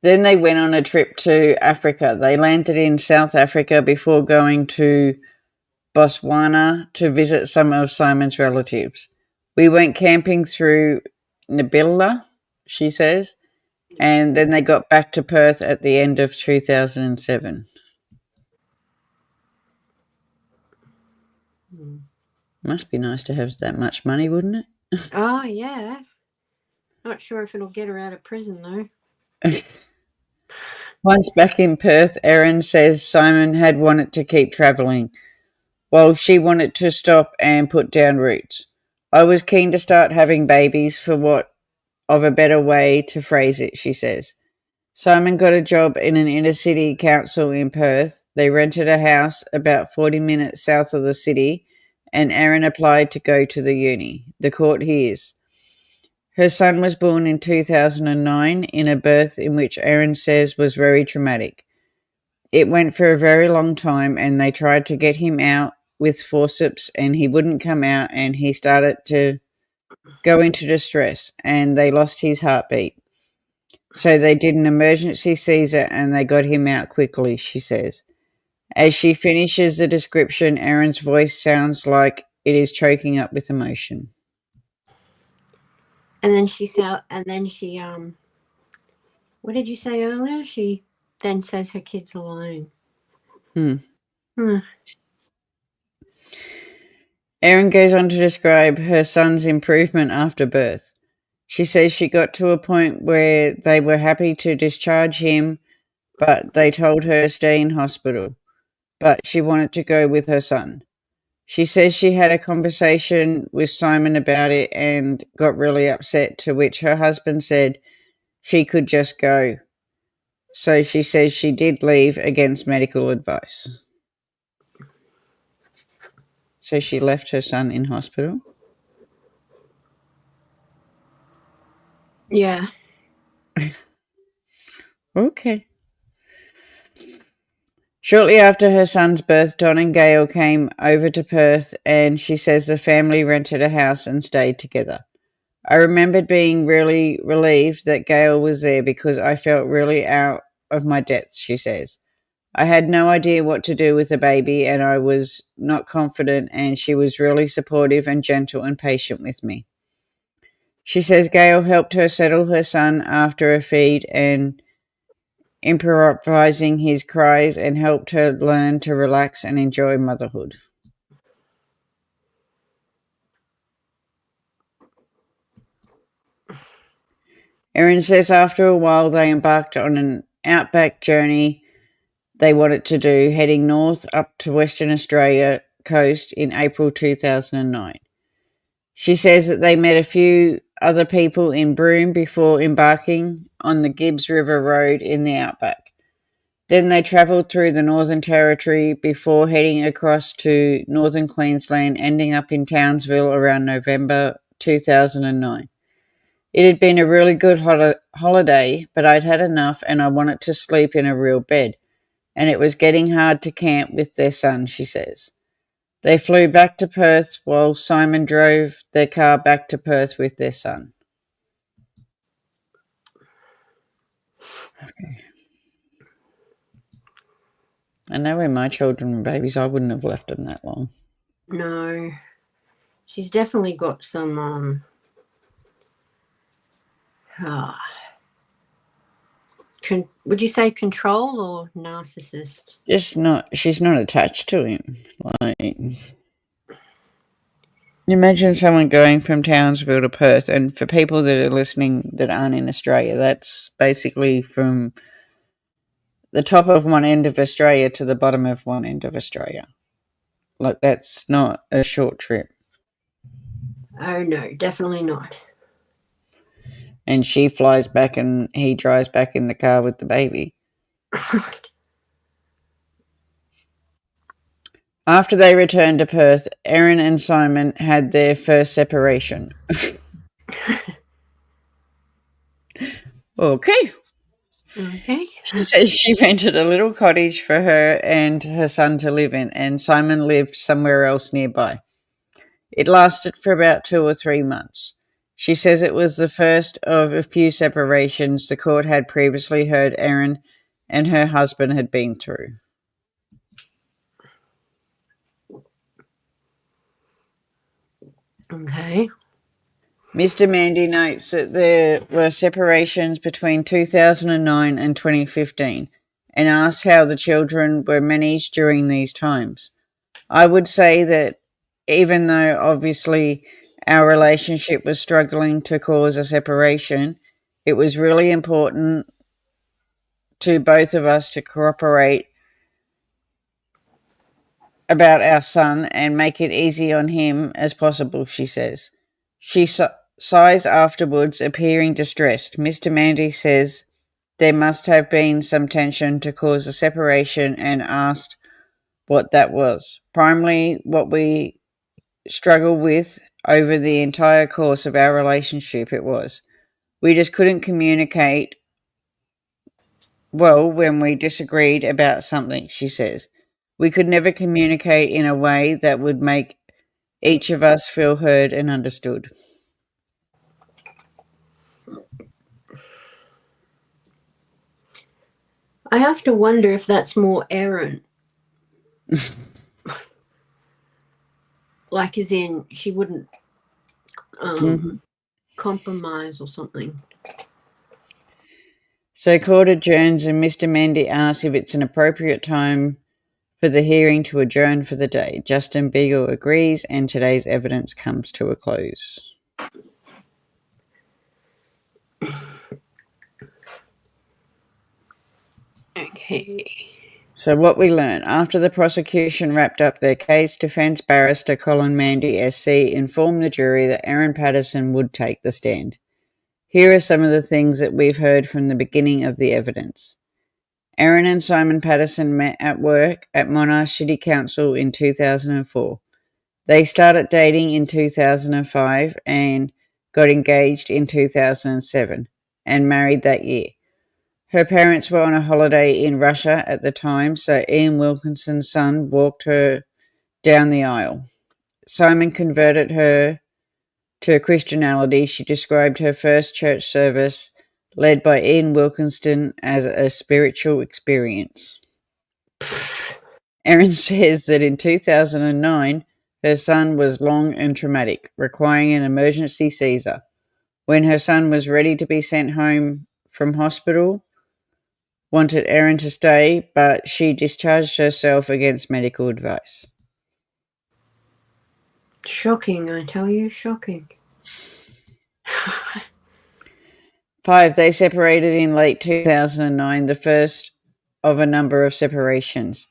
Then they went on a trip to Africa. They landed in South Africa before going to Botswana to visit some of Simon's relatives. We went camping through Nabila, she says, and then they got back to Perth at the end of 2007. Must be nice to have that much money, wouldn't it? Oh, yeah. Not sure if it'll get her out of prison, though. Once back in Perth, Erin says Simon had wanted to keep travelling, while she wanted to stop and put down roots. I was keen to start having babies, for what of a better way to phrase it, she says. Simon got a job in an inner city council in Perth. They rented a house about 40 minutes south of the city, and Erin applied to go to the uni. The court hears. Her son was born in 2009 in a birth in which Erin says was very traumatic. It went for a very long time and they tried to get him out with forceps and he wouldn't come out and he started to go into distress and they lost his heartbeat. So they did an emergency Caesar and they got him out quickly, she says. As she finishes the description, Erin's voice sounds like it is choking up with emotion. And then she what did you say earlier? She then says her kid's alone. Erin goes on to describe her son's improvement after birth. She says she got to a point where they were happy to discharge him, but they told her to stay in hospital. But she wanted to go with her son. She says she had a conversation with Simon about it and got really upset, to which her husband said she could just go. So she says she did leave against medical advice. So she left her son in hospital? Yeah. Okay. Shortly after her son's birth, Don and Gail came over to Perth, and she says the family rented a house and stayed together. I remembered being really relieved that Gail was there because I felt really out of my depth, she says. I had no idea what to do with the baby, and I was not confident, and she was really supportive and gentle and patient with me. She says Gail helped her settle her son after a feed and improvising his cries and helped her learn to relax and enjoy motherhood. Erin says after a while they embarked on an outback journey they wanted to do, heading north up to Western Australia coast in April 2009. She says that they met a few other people in Broome before embarking on the Gibbs River Road in the outback. Then they travelled through the Northern Territory before heading across to northern Queensland, ending up in Townsville around November 2009. It had been a really good holiday, but I'd had enough and I wanted to sleep in a real bed. And it was getting hard to camp with their son, she says. They flew back to Perth while Simon drove their car back to Perth with their son. Okay. I know when my children were babies, I wouldn't have left them that long. No. She's definitely got some would you say control or narcissist? She's not attached to him. Like, imagine someone going from Townsville to Perth, and for people that are listening that aren't in Australia, that's basically from the top of one end of Australia to the bottom of one end of Australia. Like, that's not a short trip. Oh, no, definitely not. And she flies back and he drives back in the car with the baby. After they returned to Perth, Erin and Simon had their first separation. Okay. She says she rented a little cottage for her and her son to live in, and Simon lived somewhere else nearby. It lasted for about 2 or 3 months. She says it was the first of a few separations the court had previously heard Erin and her husband had been through. Okay. Mr. Mandy notes that there were separations between 2009 and 2015 and asks how the children were managed during these times. I would say that even though obviously our relationship was struggling to cause a separation, it was really important to both of us to cooperate about our son and make it easy on him as possible, she says. She sighs afterwards, appearing distressed. Mr. Mandy says there must have been some tension to cause a separation and asked what that was. Primarily, what we struggled with over the entire course of our relationship, it was. We just couldn't communicate well when we disagreed about something, she says. We could never communicate in a way that would make each of us feel heard and understood. I have to wonder if that's more Erin. Like, as in, she wouldn't compromise or something. So court adjourns and Mr. Mendy asks if it's an appropriate time for the hearing to adjourn for the day. Justin Beagle agrees and today's evidence comes to a close. Okay. So what we learn, after the prosecution wrapped up their case, defence barrister Colin Mandy SC informed the jury that Erin Patterson would take the stand. Here are some of the things that we've heard from the beginning of the evidence. Erin and Simon Patterson met at work at Monash City Council in 2004. They started dating in 2005 and got engaged in 2007 and married that year. Her parents were on a holiday in Russia at the time, so Ian Wilkinson's son walked her down the aisle. Simon converted her to Christianity. She described her first church service, led by Ian Wilkinson, as a spiritual experience. Erin says that in 2009, her son was long and traumatic, requiring an emergency Caesar. When her son was ready to be sent home from hospital, wanted Erin to stay, but she discharged herself against medical advice. Shocking, I tell you, shocking. 5. They separated in late 2009, the first of a number of separations.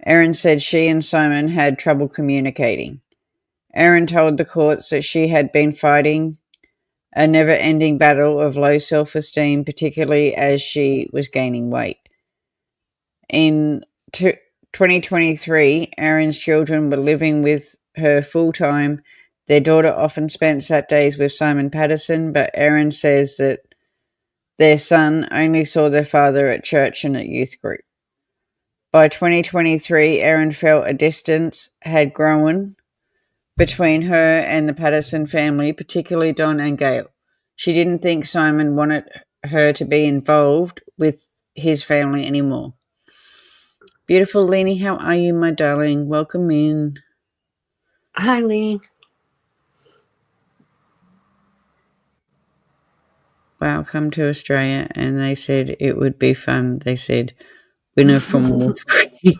Erin said she and Simon had trouble communicating. Erin told the courts that she had been fighting a never-ending battle of low self-esteem, particularly as she was gaining weight. In 2023, Erin's children were living with her full-time. Their daughter often spent Saturdays with Simon Patterson, but Erin says that their son only saw their father at church and at youth group. By 2023, Erin felt a distance had grown between her and the Patterson family, particularly Don and Gail. She didn't think Simon wanted her to be involved with his family anymore. Beautiful Leanie, how are you, my darling? Welcome in. Hi, Lean. Welcome to Australia, and they said it would be fun. They said, winner from Wolverine.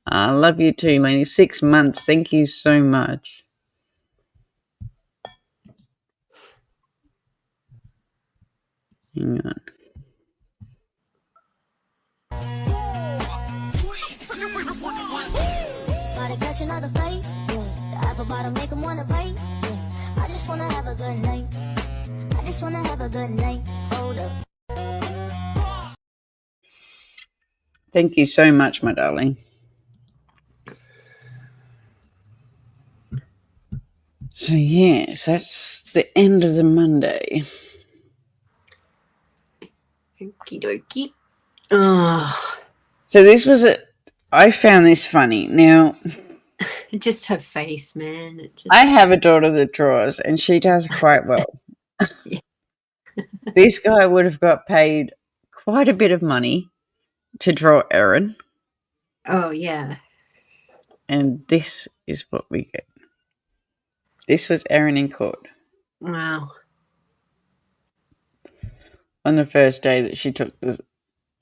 I love you too, Leanie. 6 months. Thank you so much. Hang on. Gotta catch another fight. The apple bottom make 'em wanna bite. I just wanna have a good night. I just wanna have a good night. Hold up. Thank you so much, my darling. So, yes, that's the end of the Monday. Okie dokie. Oh, So this was I found this funny. Now, just her face, man. I have a daughter that draws, and she does quite well. Yeah. This guy would have got paid quite a bit of money to draw Erin. Oh, yeah. And this is what we get. This was Erin in court. Wow. On the first day that she took the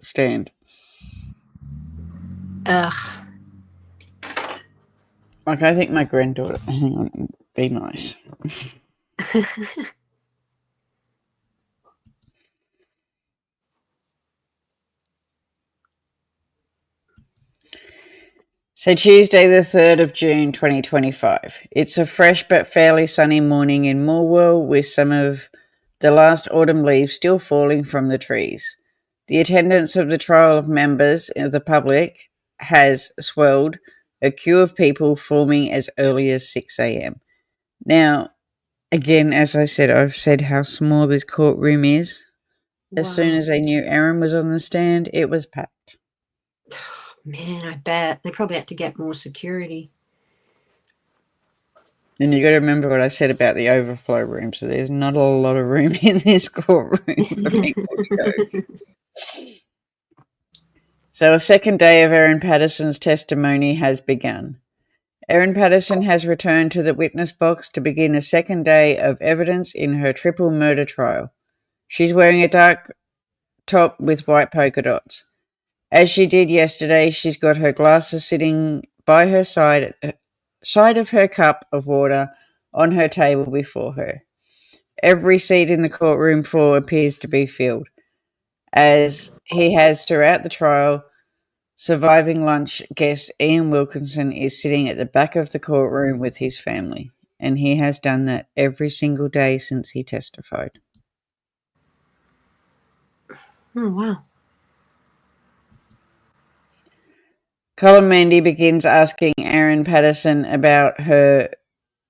stand. Ugh. Like, I think my granddaughter... Hang on, be nice. So Tuesday the 3rd of June 2025. It's a fresh but fairly sunny morning in Morwell with some of the last autumn leaves still falling from the trees. The attendance of the trial of members of the public has swelled, a queue of people forming as early as 6 a.m. Now, again, as I said, I've said how small this courtroom is. As soon as they knew Erin was on the stand, it was packed. Man, I bet. They probably had to get more security. And you got to remember what I said about the overflow room. So there's not a lot of room in this courtroom for people to go. So a second day of Erin Patterson's testimony has begun. Erin Patterson has returned to the witness box to begin a second day of evidence in her triple murder trial. She's wearing a dark top with white polka dots. As she did yesterday, she's got her glasses sitting by her side of her cup of water on her table before her. Every seat in the courtroom floor appears to be filled, as he has throughout the trial. Surviving lunch guest Ian Wilkinson is sitting at the back of the courtroom with his family, and he has done that every single day since he testified. Oh, wow. Colin Mandy begins asking Erin Patterson about her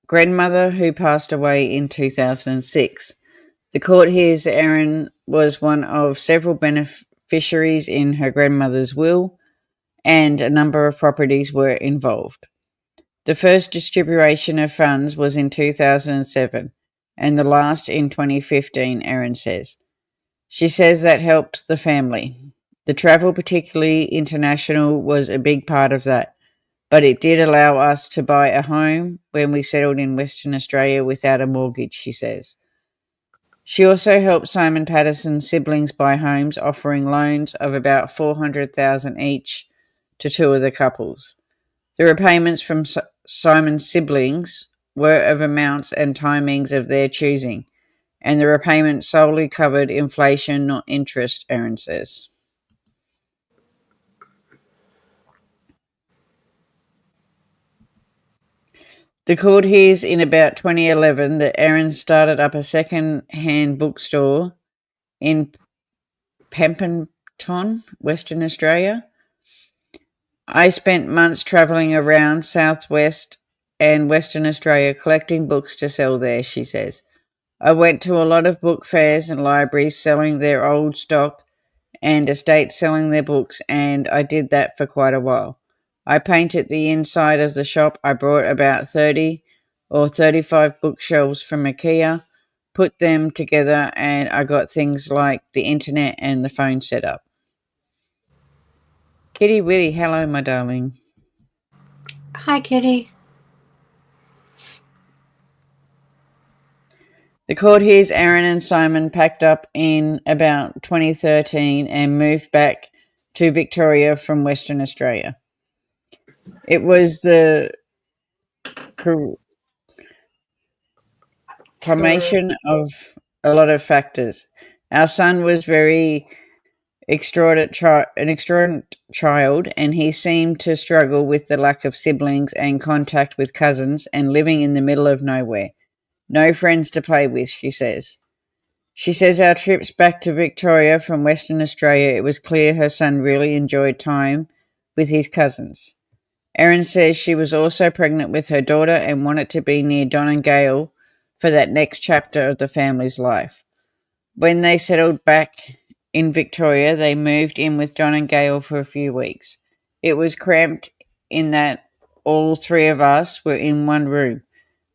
grandmother who passed away in 2006. The court hears Erin was one of several beneficiaries in her grandmother's will, and a number of properties were involved. The first distribution of funds was in 2007, and the last in 2015, Erin says. She says that helped the family. The travel, particularly international, was a big part of that, but it did allow us to buy a home when we settled in Western Australia without a mortgage, she says. She also helped Simon Patterson's siblings buy homes, offering loans of about $400,000 each to two of the couples. The repayments from Simon's siblings were of amounts and timings of their choosing, and the repayment solely covered inflation, not interest, Erin says. The court hears in about 2011 that Erin started up a second-hand bookstore in Pemberton, Western Australia. I spent months travelling around southwest and Western Australia collecting books to sell there, she says. I went to a lot of book fairs and libraries selling their old stock and estates selling their books, and I did that for quite a while. I painted the inside of the shop. I brought about 30 or 35 bookshelves from IKEA, put them together, and I got things like the internet and the phone set up. Kitty Witty, hello, my darling. Hi, Kitty. The court hears Erin and Simon packed up in about 2013 and moved back to Victoria from Western Australia. It was the combination of a lot of factors. Our son was an extraordinary child, and he seemed to struggle with the lack of siblings and contact with cousins and living in the middle of nowhere. No friends to play with, she says. She says our trips back to Victoria from Western Australia, it was clear her son really enjoyed time with his cousins. Erin says she was also pregnant with her daughter and wanted to be near Don and Gail for that next chapter of the family's life. When they settled back in Victoria, they moved in with John and Gail for a few weeks. It was cramped in that all three of us were in one room,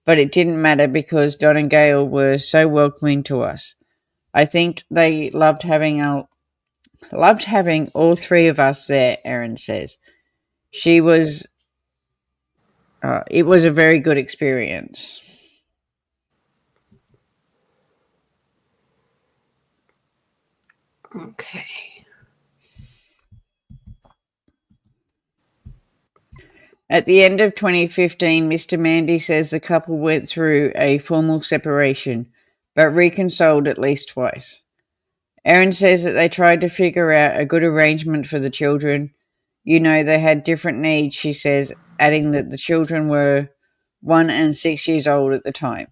but it didn't matter because Don and Gail were so welcoming to us. I think they loved having all three of us there, Erin says. It was a very good experience. Okay. At the end of 2015, Mr. Mandy says the couple went through a formal separation, but reconciled at least twice. Erin says that they tried to figure out a good arrangement for the children. You know, they had different needs, she says, adding that the children were 1 and 6 years old at the time.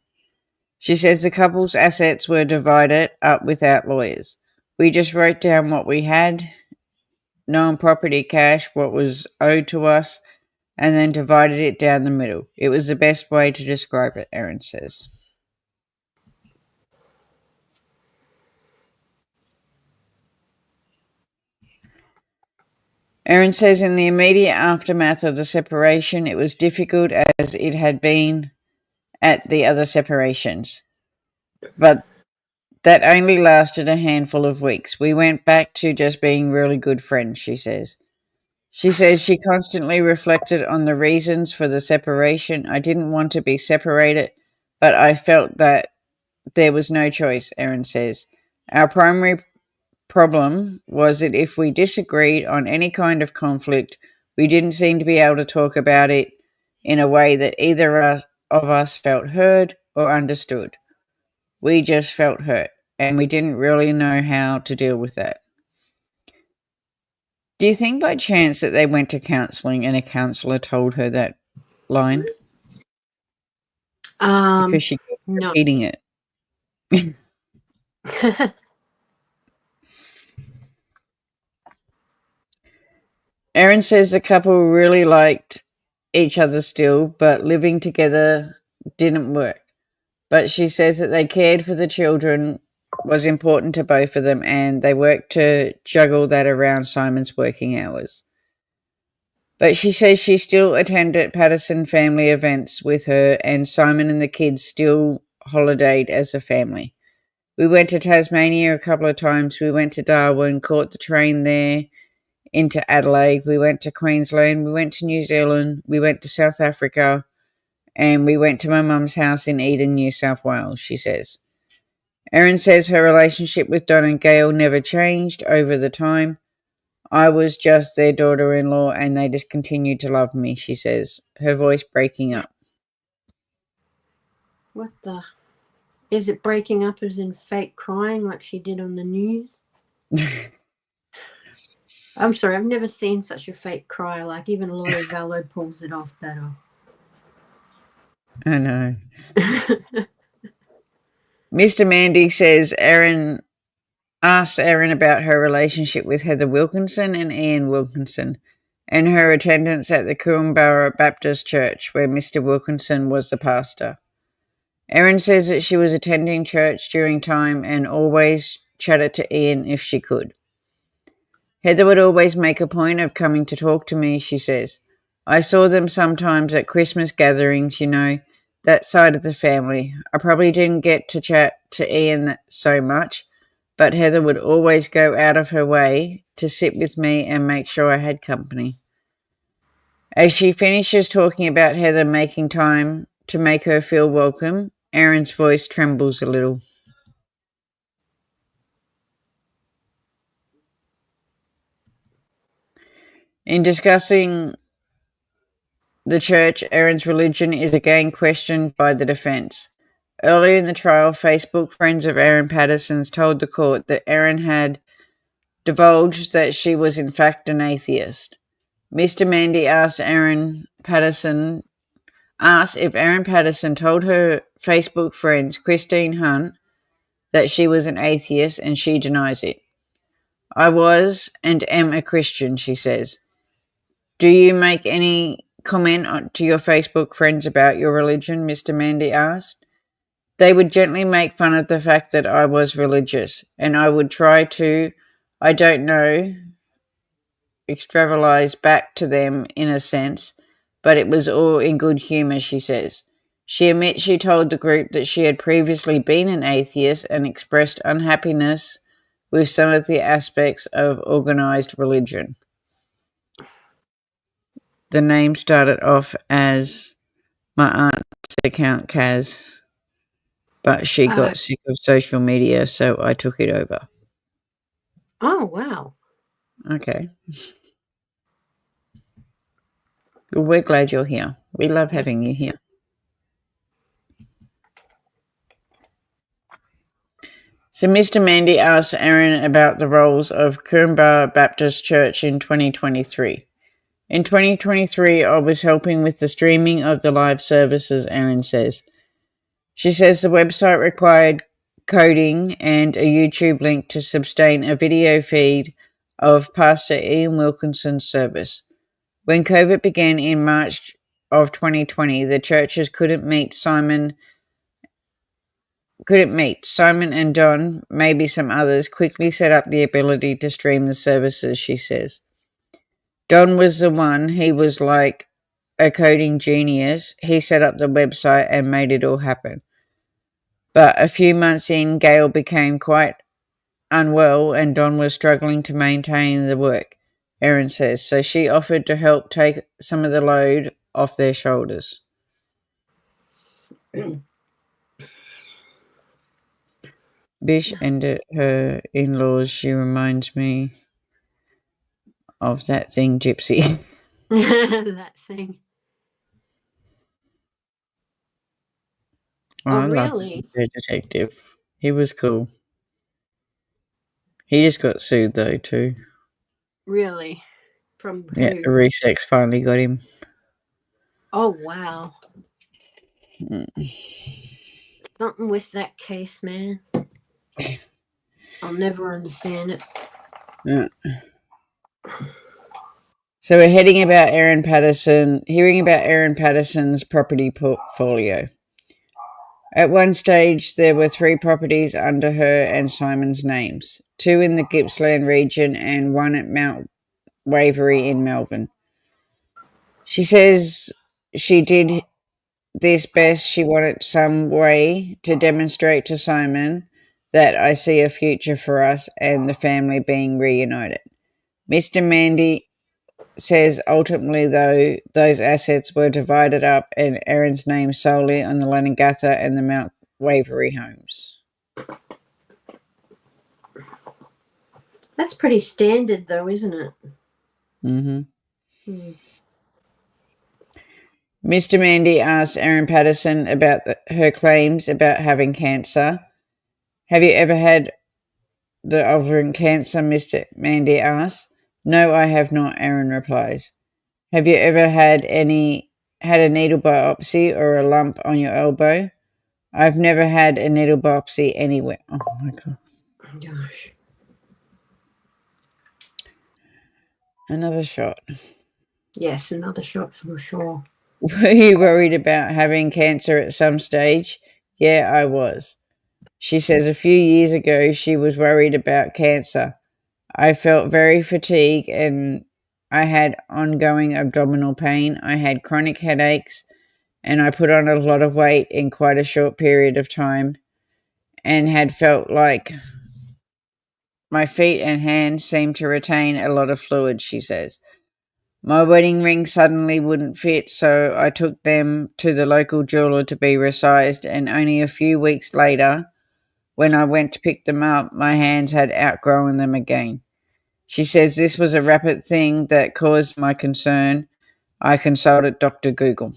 She says the couple's assets were divided up without lawyers. We just wrote down what we had, non-property cash, what was owed to us, and then divided it down the middle. It was the best way to describe it, Erin says. Erin says in the immediate aftermath of the separation, it was difficult as it had been at the other separations. But that only lasted a handful of weeks. We went back to just being really good friends, she says. She says she constantly reflected on the reasons for the separation. I didn't want to be separated, but I felt that there was no choice, Erin says. Our primary problem was that if we disagreed on any kind of conflict, we didn't seem to be able to talk about it in a way that either of us felt heard or understood. We just felt hurt, and we didn't really know how to deal with that. Do you think by chance that they went to counselling and a counsellor told her that line? Because she kept No. repeating it. Erin says the couple really liked each other still, but living together didn't work. But she says that they cared for the children was important to both of them, and they worked to juggle that around Simon's working hours. But she says she still attended Patterson family events with her, and Simon and the kids still holidayed as a family. We went to Tasmania a couple of times. We went to Darwin, caught the train there into Adelaide. We went to Queensland. We went to New Zealand. We went to South Africa. And we went to my mum's house in Eden, New South Wales, she says. Erin says her relationship with Don and Gail never changed over the time. I was just their daughter-in-law and they just continued to love me, she says, her voice breaking up. What the? Is it breaking up as in fake crying like she did on the news? I'm sorry, I've never seen such a fake cry. Like even Lori Vallow pulls it off better. I know. Mr. Mandy says asked Erin about her relationship with Heather Wilkinson and Ian Wilkinson and her attendance at the Cooranborough Baptist Church where Mr. Wilkinson was the pastor. Erin says that she was attending church during time and always chatted to Ian if she could. Heather would always make a point of coming to talk to me, she says. I saw them sometimes at Christmas gatherings, that side of the family. I probably didn't get to chat to Ian so much, but Heather would always go out of her way to sit with me and make sure I had company. As she finishes talking about Heather making time to make her feel welcome, Erin's voice trembles a little. In discussing the church, Erin's religion is again questioned by the defence. Earlier in the trial, Facebook friends of Erin Patterson's told the court that Erin had divulged that she was in fact an atheist. Mr. Mandy asked if Erin Patterson told her Facebook friends, Christine Hunt, that she was an atheist, and she denies it. I was and am a Christian, she says. Do you make any comment to your Facebook friends about your religion? Mr. Mandy asked. They would gently make fun of the fact that I was religious, and I would try to, extravagate back to them in a sense, but it was all in good humour, she says. She admits she told the group that she had previously been an atheist and expressed unhappiness with some of the aspects of organised religion. The name started off as my aunt's account, Kaz, but she got sick of social media, so I took it over. Oh, wow. Okay. Well, we're glad you're here. We love having you here. So Mr. Mandy asked Erin about the roles of Cooranborough Baptist Church in 2023. In 2023, I was helping with the streaming of the live services, Erin says. She says the website required coding and a YouTube link to sustain a video feed of Pastor Ian Wilkinson's service. When COVID began in March of 2020, the churches couldn't meet. Simon and Don, maybe some others, quickly set up the ability to stream the services, she says. Don was the one. He was like a coding genius. He set up the website and made it all happen. But a few months in, Gail became quite unwell and Don was struggling to maintain the work. Erin says, so she offered to help take some of the load off their shoulders. Bish and her in-laws, she reminds me of that thing, Gypsy. That thing. I really? love the detective. He was cool. He just got sued though too. Really? From who? Yeah, the Resex finally got him. Oh, wow. Mm. Something with that case, man. I'll never understand it. Yeah. So we're hearing about Erin Patterson's property portfolio. At one stage, there were 3 properties under her and Simon's names, 2 in the Gippsland region and 1 at Mount Waverley in Melbourne. She says she did this best she wanted some way to demonstrate to Simon that I see a future for us and the family being reunited. Mr. Mandy says ultimately, though, those assets were divided up and Erin's name solely on the Langatha and the Mount Waverley homes. That's pretty standard, though, isn't it? Mm-hmm. Mr. Mandy asked Erin Patterson about her claims about having cancer. Have you ever had the ovarian cancer? Mr. Mandy asked. No, I have not, Erin replies. Have you ever had a needle biopsy or a lump on your elbow? I've never had a needle biopsy anywhere. Oh my God. Gosh. Another shot. Yes, another shot for sure. Were you worried about having cancer at some stage? Yeah, I was. She says a few years ago she was worried about cancer. I felt very fatigued and I had ongoing abdominal pain. I had chronic headaches and I put on a lot of weight in quite a short period of time and had felt like my feet and hands seemed to retain a lot of fluid, she says. My wedding ring suddenly wouldn't fit, so I took them to the local jeweler to be resized, and only a few weeks later, when I went to pick them up, my hands had outgrown them again. She says this was a rapid thing that caused my concern. I consulted Dr. Google.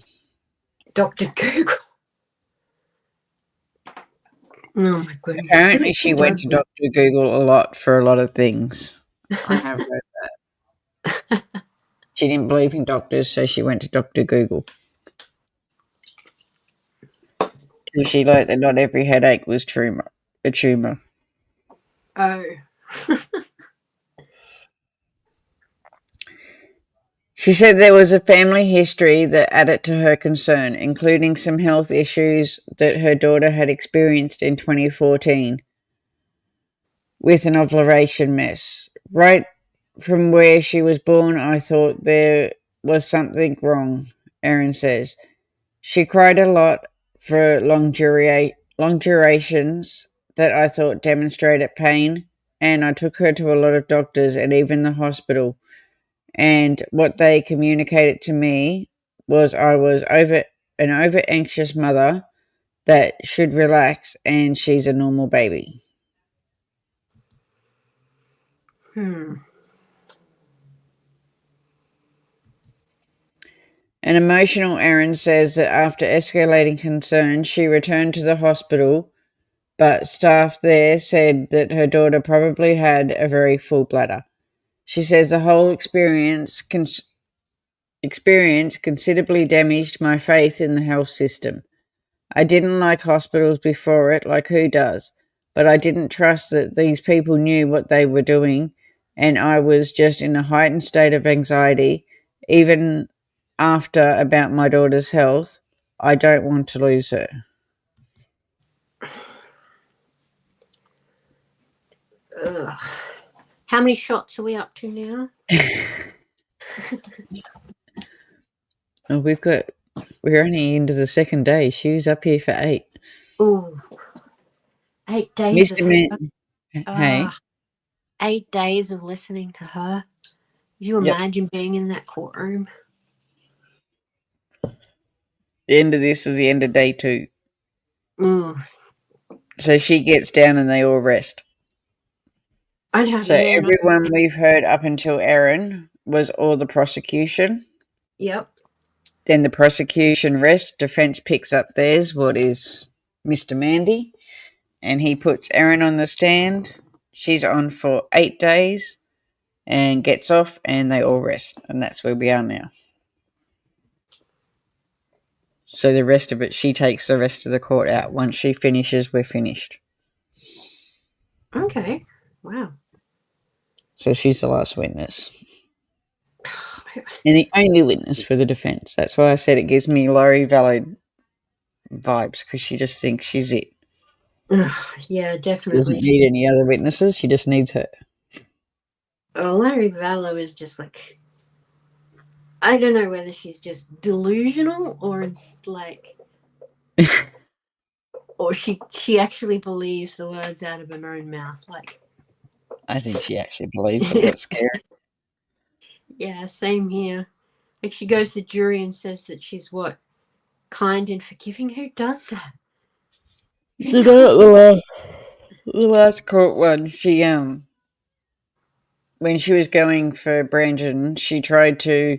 Dr. Google. Oh my goodness. Apparently she went to Dr. Google a lot for a lot of things. I have heard that. She didn't believe in doctors, so she went to Dr. Google. She learned that not every headache was a tumour. Oh. She said there was a family history that added to her concern, including some health issues that her daughter had experienced in 2014 with an ovulation mess. Right from where she was born, I thought there was something wrong, Erin says. She cried a lot for long durations that I thought demonstrated pain, and I took her to a lot of doctors and even the hospital. And what they communicated to me was I was an over anxious mother that should relax and she's a normal baby. An emotional Erin says that after escalating concerns, she returned to the hospital, but staff there said that her daughter probably had a very full bladder. She says the whole experience considerably damaged my faith in the health system. I didn't like hospitals before it, like who does? But I didn't trust that these people knew what they were doing, and I was just in a heightened state of anxiety, even after about my daughter's health. I don't want to lose her. Ugh. How many shots are we up to now? Oh, we're only into the second day. She was up here for 8. Ooh. 8 days Mr. Hey. 8 days of listening to her. You Yep. imagine being in that courtroom? The end of this is the end of day 2. Ooh, So she gets down and they all rest. I'd have So Erin on. everyone we've heard up until Erin was all the prosecution. Yep. Then the prosecution rests. Defence picks up theirs, what is Mr. Mandy, and he puts Erin on the stand. She's on for 8 days and gets off, and they all rest. And that's where we are now. So the rest of it, she takes the rest of the court out. Once she finishes, we're finished. Okay. Wow. So she's the last witness. And the only witness for the defence. That's why I said it gives me Laurie Valley vibes, because she just thinks she's it. Yeah, She definitely. doesn't need any other witnesses. She just needs her. Larry Vallow is just like, I don't know whether she's just delusional or it's like, or she actually believes the words out of her own mouth. Like, I think she actually believes it. That's scary. yeah, same here. Like she goes to jury and says that she's what, kind and forgiving. Who does that? You know, the last court one, she when she was going for Brandon, she tried to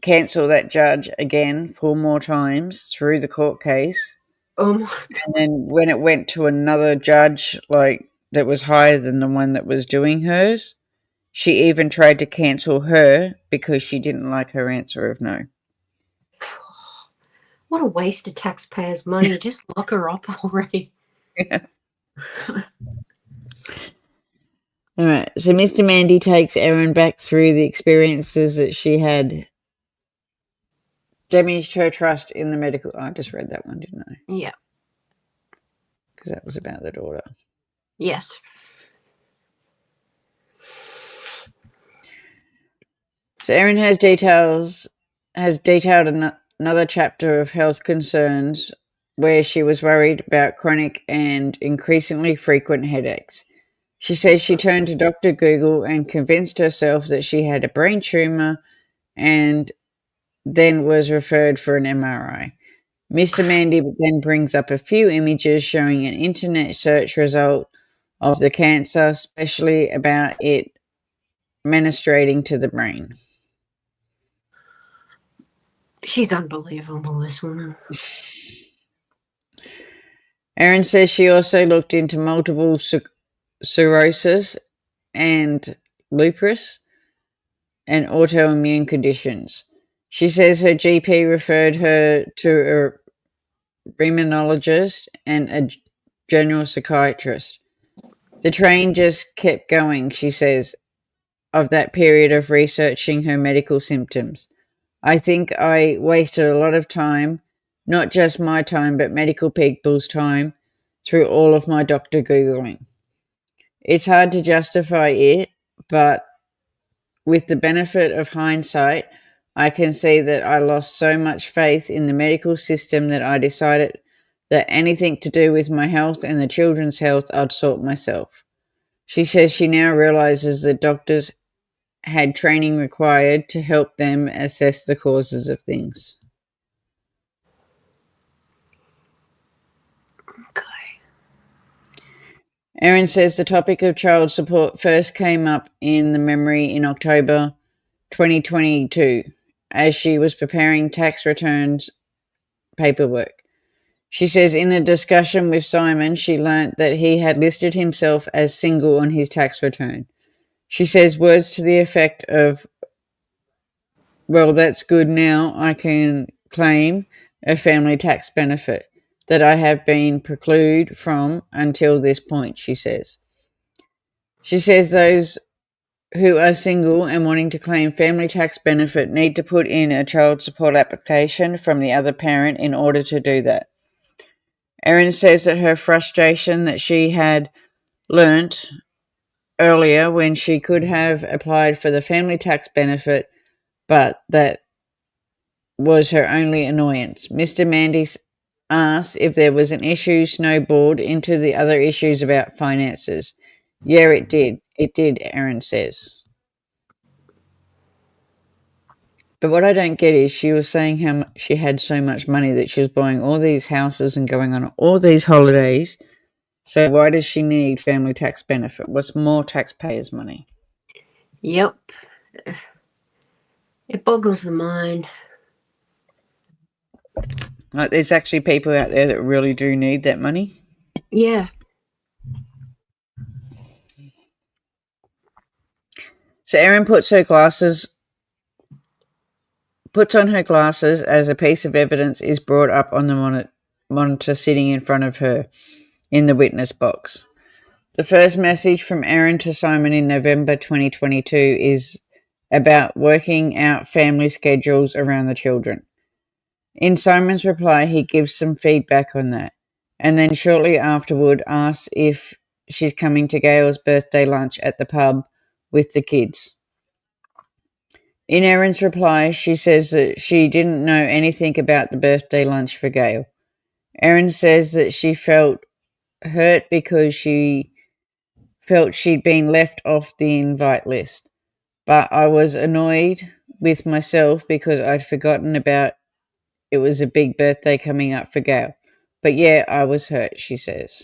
cancel that judge again 4 more times through the court case. And then when it went to another judge, like that was higher than the one that was doing hers, she even tried to cancel her because she didn't like her answer of no. What a waste of taxpayers' money. Just lock her up already. Yeah. All right. So Mr. Mandy takes Erin back through the experiences that she had damaged her trust in the medical. I just read that one, didn't I? Yeah. Because that was about the daughter. Yes. So Erin has detailed another chapter of health concerns where she was worried about chronic and increasingly frequent headaches. She says she turned to Dr. Google and convinced herself that she had a brain tumor and then was referred for an MRI. Mr. Mandy then brings up a few images showing an internet search result of the cancer, especially about it ministrating to the brain. She's unbelievable, this woman. Erin says she also looked into multiple sclerosis and lupus and autoimmune conditions. She says her GP referred her to a rheumatologist and a general psychiatrist. The train just kept going, she says, of that period of researching her medical symptoms. I think I wasted a lot of time, not just my time, but medical people's time, through all of my doctor Googling. It's hard to justify it, but with the benefit of hindsight, I can see that I lost so much faith in the medical system that I decided that anything to do with my health and the children's health, I'd sort myself. She says she now realizes that doctors had training required to help them assess the causes of things. Okay. Erin says the topic of child support first came up in the memory in October 2022 as she was preparing tax returns paperwork. She says in a discussion with Simon, she learnt that he had listed himself as single on his tax return. She says words to the effect of, well, that's good, now I can claim a family tax benefit that I have been precluded from until this point, she says. She says those who are single and wanting to claim family tax benefit need to put in a child support application from the other parent in order to do that. Erin says that her frustration that she had learnt earlier when she could have applied for the family tax benefit, but that was her only annoyance. Mr. Mandy asked if there was an issue snowballed into the other issues about finances. Yeah, it did. It did, Erin says. But what I don't get is she was saying how she had so much money that she was buying all these houses and going on all these holidays. So why does she need family tax benefit? What's more taxpayers' money? Yep. It boggles the mind. Like, there's actually people out there that really do need that money. Yeah. So Erin puts on her glasses as a piece of evidence is brought up on the monitor sitting in front of her in the witness box. The first message from Erin to Simon in November 2022 is about working out family schedules around the children. In Simon's reply, he gives some feedback on that, and then shortly afterward asks if she's coming to Gail's birthday lunch at the pub with the kids. In Erin's reply, she says that she didn't know anything about the birthday lunch for Gail. Erin says that she felt hurt because she felt she'd been left off the invite list, but I was annoyed with myself because I'd forgotten about it was a big birthday coming up for Gail. But yeah, I was hurt, she says.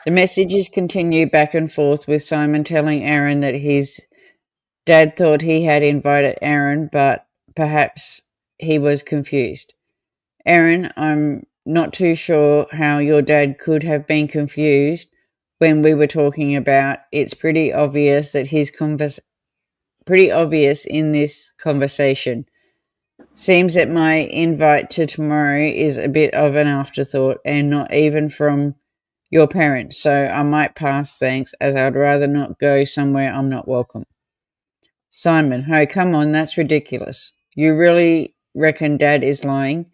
The messages continue back and forth with Simon telling Erin that his dad thought he had invited Erin, but perhaps he was confused. Erin, I'm not too sure how your dad could have been confused when we were talking about it's pretty obvious that pretty obvious in this conversation. Seems that my invite to tomorrow is a bit of an afterthought and not even from your parents, so I might pass, thanks, as I'd rather not go somewhere I'm not welcome. Simon, oh, come on, that's ridiculous. You really reckon Dad is lying?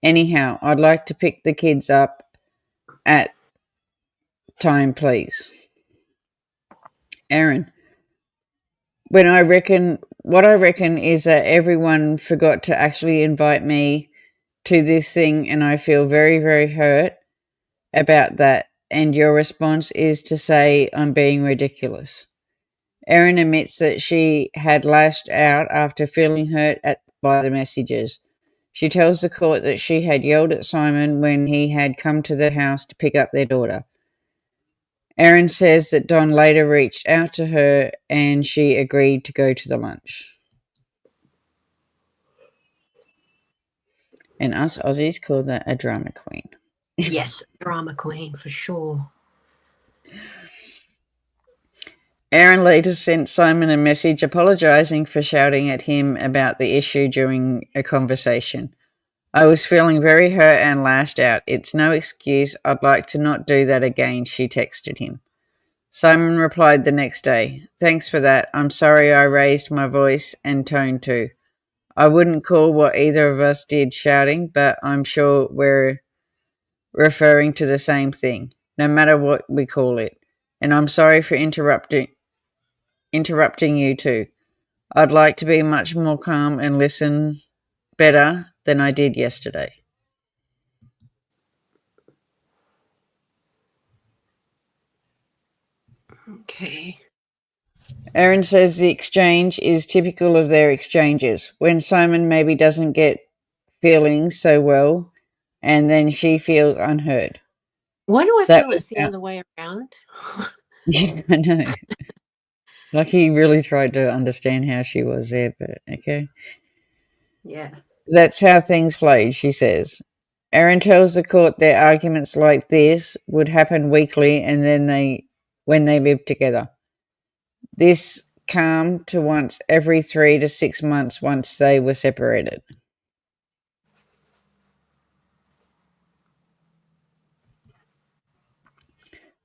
Anyhow, I'd like to pick the kids up at time, please. Erin, what I reckon is that everyone forgot to actually invite me to this thing, and I feel very, very hurt about that. And your response is to say I'm being ridiculous. Erin admits that she had lashed out after feeling hurt by the messages. She tells the court that she had yelled at Simon when he had come to the house to pick up their daughter. Erin says that Don later reached out to her and she agreed to go to the lunch. And us Aussies call that a drama queen. Yes, drama queen for sure. Erin later sent Simon a message apologising for shouting at him about the issue during a conversation. I was feeling very hurt and lashed out. It's no excuse. I'd like to not do that again, she texted him. Simon replied the next day, thanks for that. I'm sorry I raised my voice and tone too. I wouldn't call what either of us did shouting, but I'm sure we're referring to the same thing, no matter what we call it. And I'm sorry for interrupting you too. I'd like to be much more calm and listen better than I did yesterday. Okay. Erin says the exchange is typical of their exchanges, when Simon maybe doesn't get feelings so well, and then she feels unheard. Why do I feel it's the other way around? Yeah, I know. Like he really tried to understand how she was there, but okay. Yeah. That's how things flowed, she says. Erin tells the court their arguments like this would happen weekly and then when they lived together. This calmed to once every 3 to 6 months once they were separated.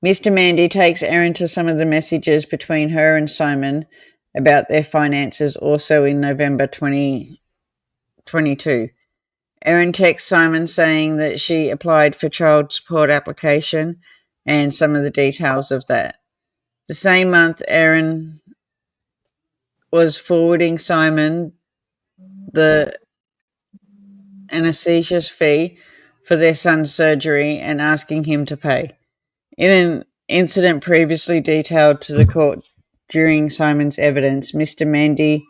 Mr. Mandy takes Erin to some of the messages between her and Simon about their finances also in November 2022. Erin texts Simon saying that she applied for child support application and some of the details of that. The same month, Erin was forwarding Simon the anesthesia fee for their son's surgery and asking him to pay. In an incident previously detailed to the court during Simon's evidence, Mr. Mandy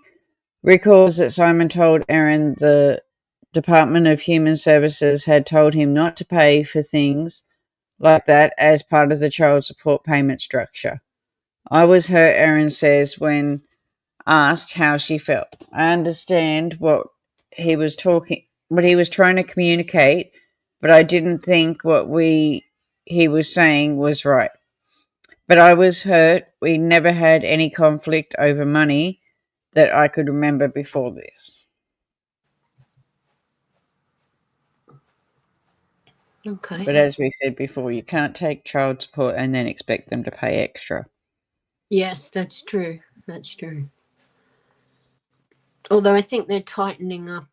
recalls that Simon told Erin the Department of Human Services had told him not to pay for things like that as part of the child support payment structure. I was hurt, Erin says, when asked how she felt. I understand what he was trying to communicate, but I didn't think what he was saying was right. But I was hurt. We never had any conflict over money that I could remember before this. Okay. But as we said before, you can't take child support and then expect them to pay extra. Yes, that's true. That's true. Although I think they're tightening up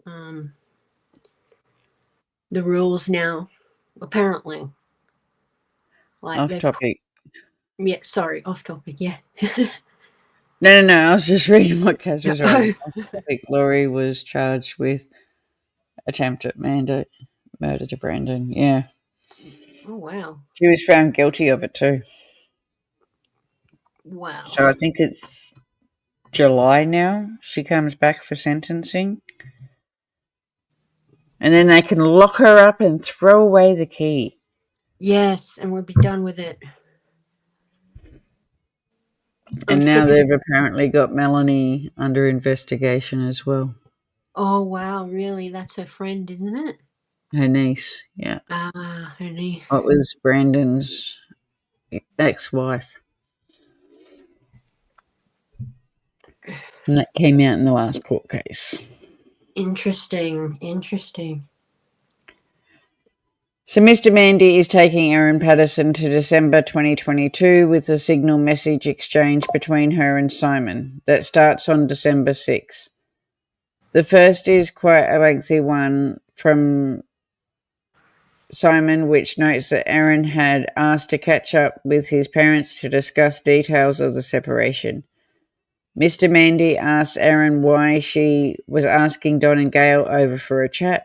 the rules now, apparently. Like Off topic. Yeah, sorry, off topic, yeah. No, I was just reading what Kaz was writing. Off topic. Laurie was charged with attempted murder to Brandon. Yeah. Oh, wow. She was found guilty of it too. Wow. So I think it's July now. She comes back for sentencing. And then they can lock her up and throw away the key. Yes, and we'll be done with it. And now they've apparently got Melanie under investigation as well. Oh, wow, really? That's her friend, isn't it? Her niece, yeah. Ah, her niece. It was Brandon's ex-wife. And that came out in the last court case. Interesting. So Mr. Mandy is taking Erin Patterson to December 2022 with a signal message exchange between her and Simon that starts on December 6. The first is quite a lengthy one from Simon, which notes that Erin had asked to catch up with his parents to discuss details of the separation. Mr. Mandy asks Erin why she was asking Don and Gail over for a chat.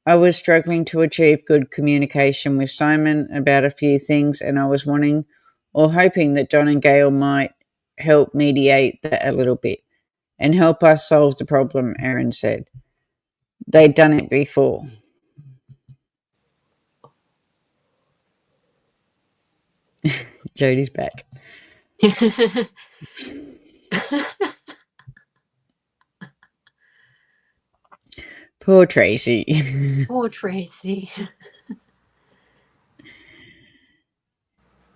I was struggling to achieve good communication with Simon about a few things, and I was wanting or hoping that Don and Gail might help mediate that a little bit and help us solve the problem, Erin said. They'd done it before. Jodie's back. Poor Tracy. Poor Tracy.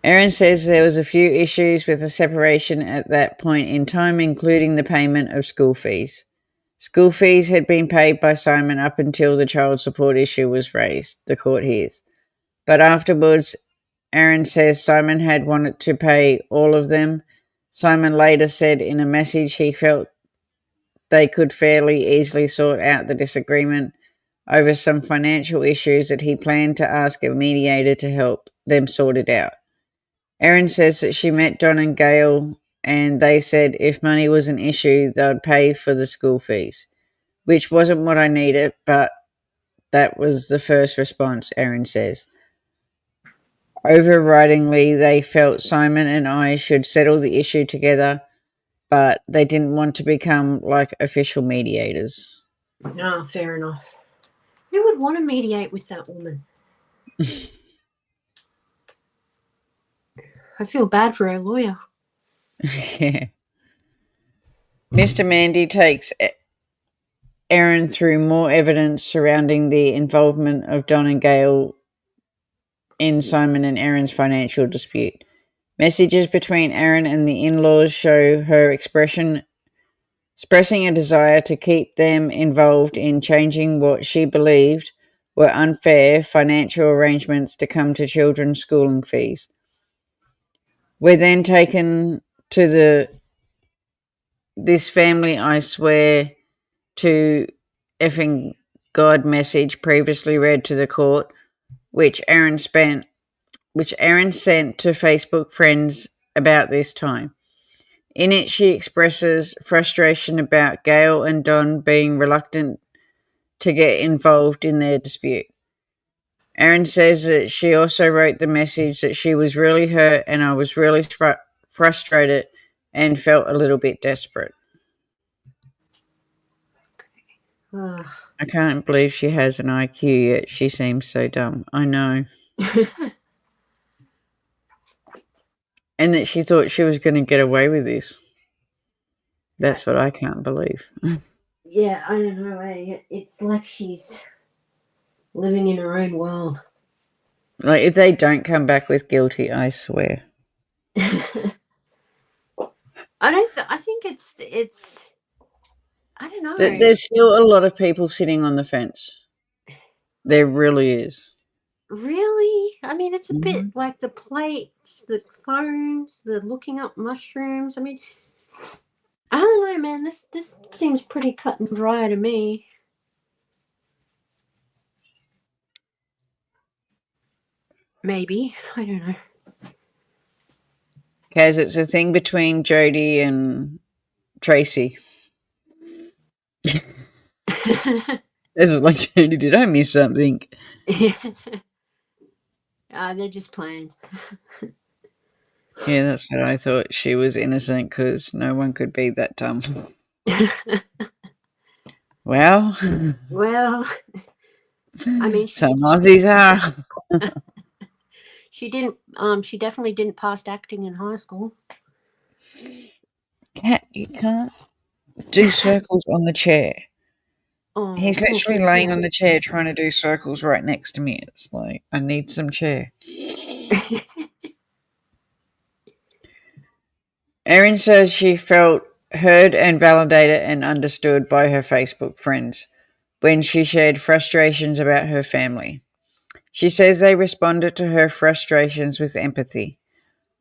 Erin says there was a few issues with the separation at that point in time, including the payment of school fees. School fees had been paid by Simon up until the child support issue was raised, the court hears. But afterwards, Erin says Simon had wanted to pay all of them. Simon later said in a message he felt they could fairly easily sort out the disagreement over some financial issues that he planned to ask a mediator to help them sort it out. Erin says that she met Don and Gail and they said if money was an issue, they'd pay for the school fees, which wasn't what I needed, but that was the first response, Erin says. Overridingly, they felt Simon and I should settle the issue together, but they didn't want to become like official mediators. No, fair enough. Who would want to mediate with that woman? I feel bad for her lawyer. Yeah. Mr. Mandy takes Erin through more evidence surrounding the involvement of Don and Gail in Simon and Erin's financial dispute. Messages between Erin and the in-laws show her expressing a desire to keep them involved in changing what she believed were unfair financial arrangements to come to children's schooling fees. We're then taken to this family I swear to effing God message previously read to the court, which Erin sent to Facebook friends about this time. In it, she expresses frustration about Gail and Don being reluctant to get involved in their dispute. Erin says that she also wrote the message that she was really hurt and I was really frustrated and felt a little bit desperate. I can't believe she has an IQ yet. She seems so dumb. I know. And that she thought she was going to get away with this. That's what I can't believe. Yeah, I don't know. It's like she's living in her own world. Like, if they don't come back with guilty, I swear. I think it's. I don't know. There's still a lot of people sitting on the fence. There really is. Really? I mean, it's a bit like the plates, the phones, the looking up mushrooms. I mean, I don't know, man. This seems pretty cut and dry to me. Maybe. I don't know. Kaz, it's a thing between Jodie and Tracy. That's what, like, Jodie, did I miss something? They're just playing. Yeah, that's what I thought. She was innocent because no one could be that dumb. Well, I mean, some Aussies are. She didn't. She definitely didn't pass acting in high school. Cat, you can't do circles on the chair. Oh, He's literally laying on the chair trying to do circles right next to me. It's like, I need some chair. Erin says she felt heard and validated and understood by her Facebook friends when she shared frustrations about her family. She says they responded to her frustrations with empathy.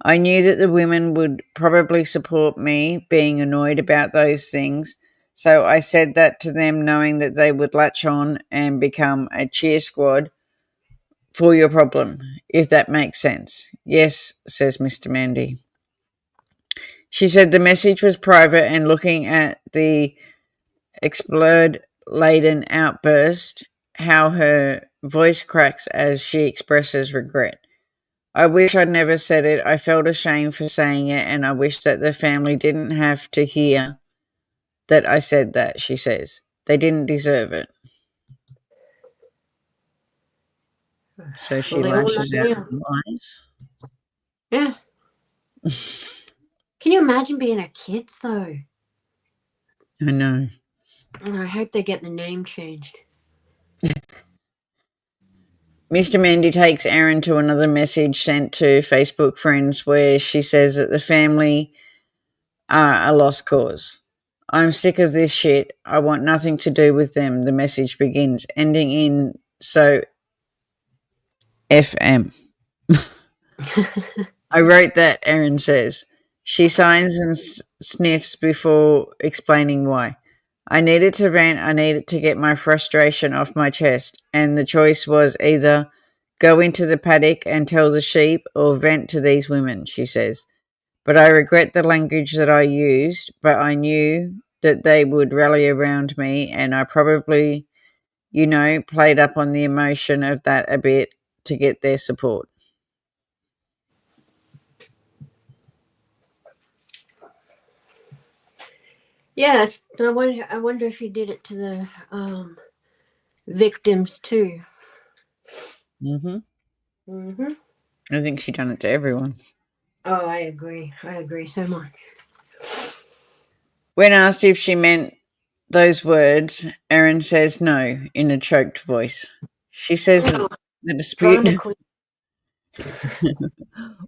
I knew that the women would probably support me being annoyed about those things, so I said that to them knowing that they would latch on and become a cheer squad for your problem, if that makes sense. Yes, says Mr. Mandy. She said the message was private and looking at the explode-laden outburst, how her voice cracks as she expresses regret. I wish I'd never said it. I felt ashamed for saying it, and I wish that the family didn't have to hear that I said that, she says. They didn't deserve it. So she lashes out and lies. Yeah. Can you imagine being her kids, though? I know. I hope they get the name changed. Mr. Mandy takes Erin to another message sent to Facebook friends where she says that the family are a lost cause. I'm sick of this shit. I want nothing to do with them, the message begins, ending in so FM. I wrote that, Erin says. She signs and sniffs before explaining why. I needed to vent. I needed to get my frustration off my chest, and the choice was either go into the paddock and tell the sheep or vent to these women, she says. But I regret the language that I used, but I knew that they would rally around me, and I probably, played up on the emotion of that a bit to get their support. Yes, I wonder if he did it to the victims too. I think she done it to everyone. Oh, I agree. I agree so much. When asked if she meant those words, Erin says no in a choked voice. She says that the dispute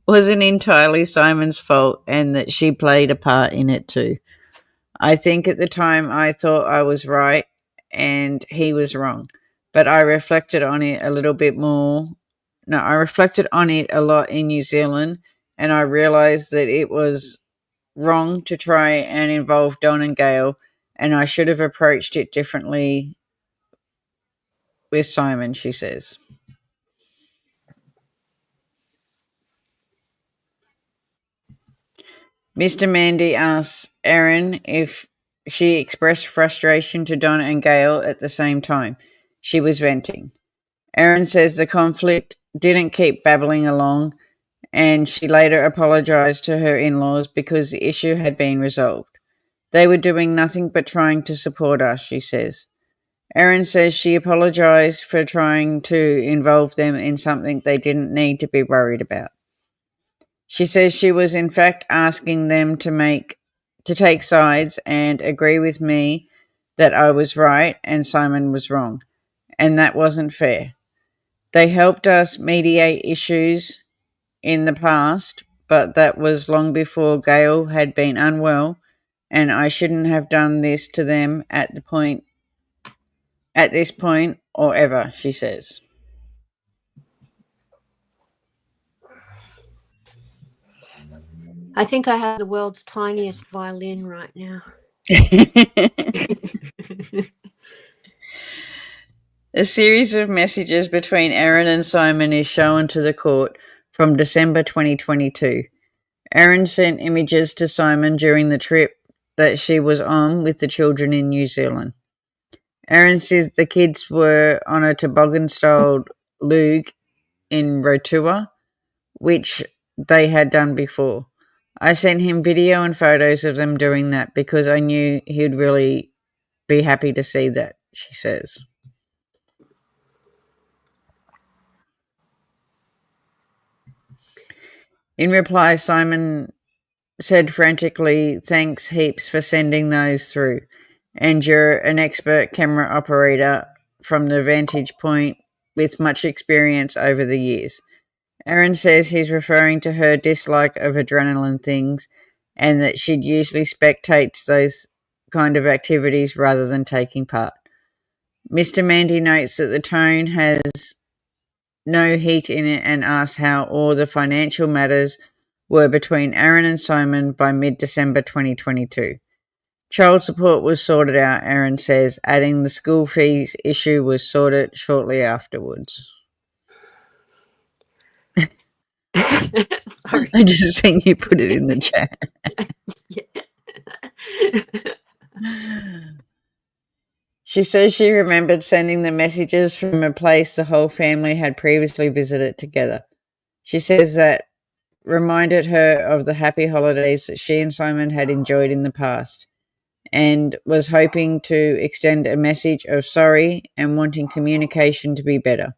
wasn't entirely Simon's fault and that she played a part in it too. I think at the time I thought I was right and he was wrong, but I reflected on it a little bit more. No, I reflected on it a lot in New Zealand, and I realised that it was wrong to try and involve Don and Gail, and I should have approached it differently with Simon, she says. Mr. Mandy asks Erin if she expressed frustration to Don and Gail at the same time. She was venting. Erin says the conflict didn't keep babbling along, and she later apologised to her in-laws because the issue had been resolved. They were doing nothing but trying to support us, she says. Erin says she apologised for trying to involve them in something they didn't need to be worried about. She says she was in fact asking them to take sides and agree with me that I was right and Simon was wrong, and that wasn't fair. They helped us mediate issues in the past, but that was long before Gail had been unwell, and I shouldn't have done this to them at this point or ever, she says. I think I have the world's tiniest violin right now. A series of messages between Erin and Simon is shown to the court from December 2022. Erin sent images to Simon during the trip that she was on with the children in New Zealand. Erin says the kids were on a toboggan-style luge in Rotorua, which they had done before. I sent him video and photos of them doing that because I knew he'd really be happy to see that, she says. In reply, Simon said frantically, "Thanks heaps for sending those through. And you're an expert camera operator from the vantage point with much experience over the years." Erin says he's referring to her dislike of adrenaline things and that she'd usually spectate those kind of activities rather than taking part. Mr. Mandy notes that the tone has no heat in it and asks how all the financial matters were between Erin and Simon by mid-December 2022. Child support was sorted out, Erin says, adding the school fees issue was sorted shortly afterwards. Sorry. I just think you put it in the chat. She says she remembered sending the messages from a place the whole family had previously visited together. She says that reminded her of the happy holidays that she and Simon had enjoyed in the past and was hoping to extend a message of sorry and wanting communication to be better.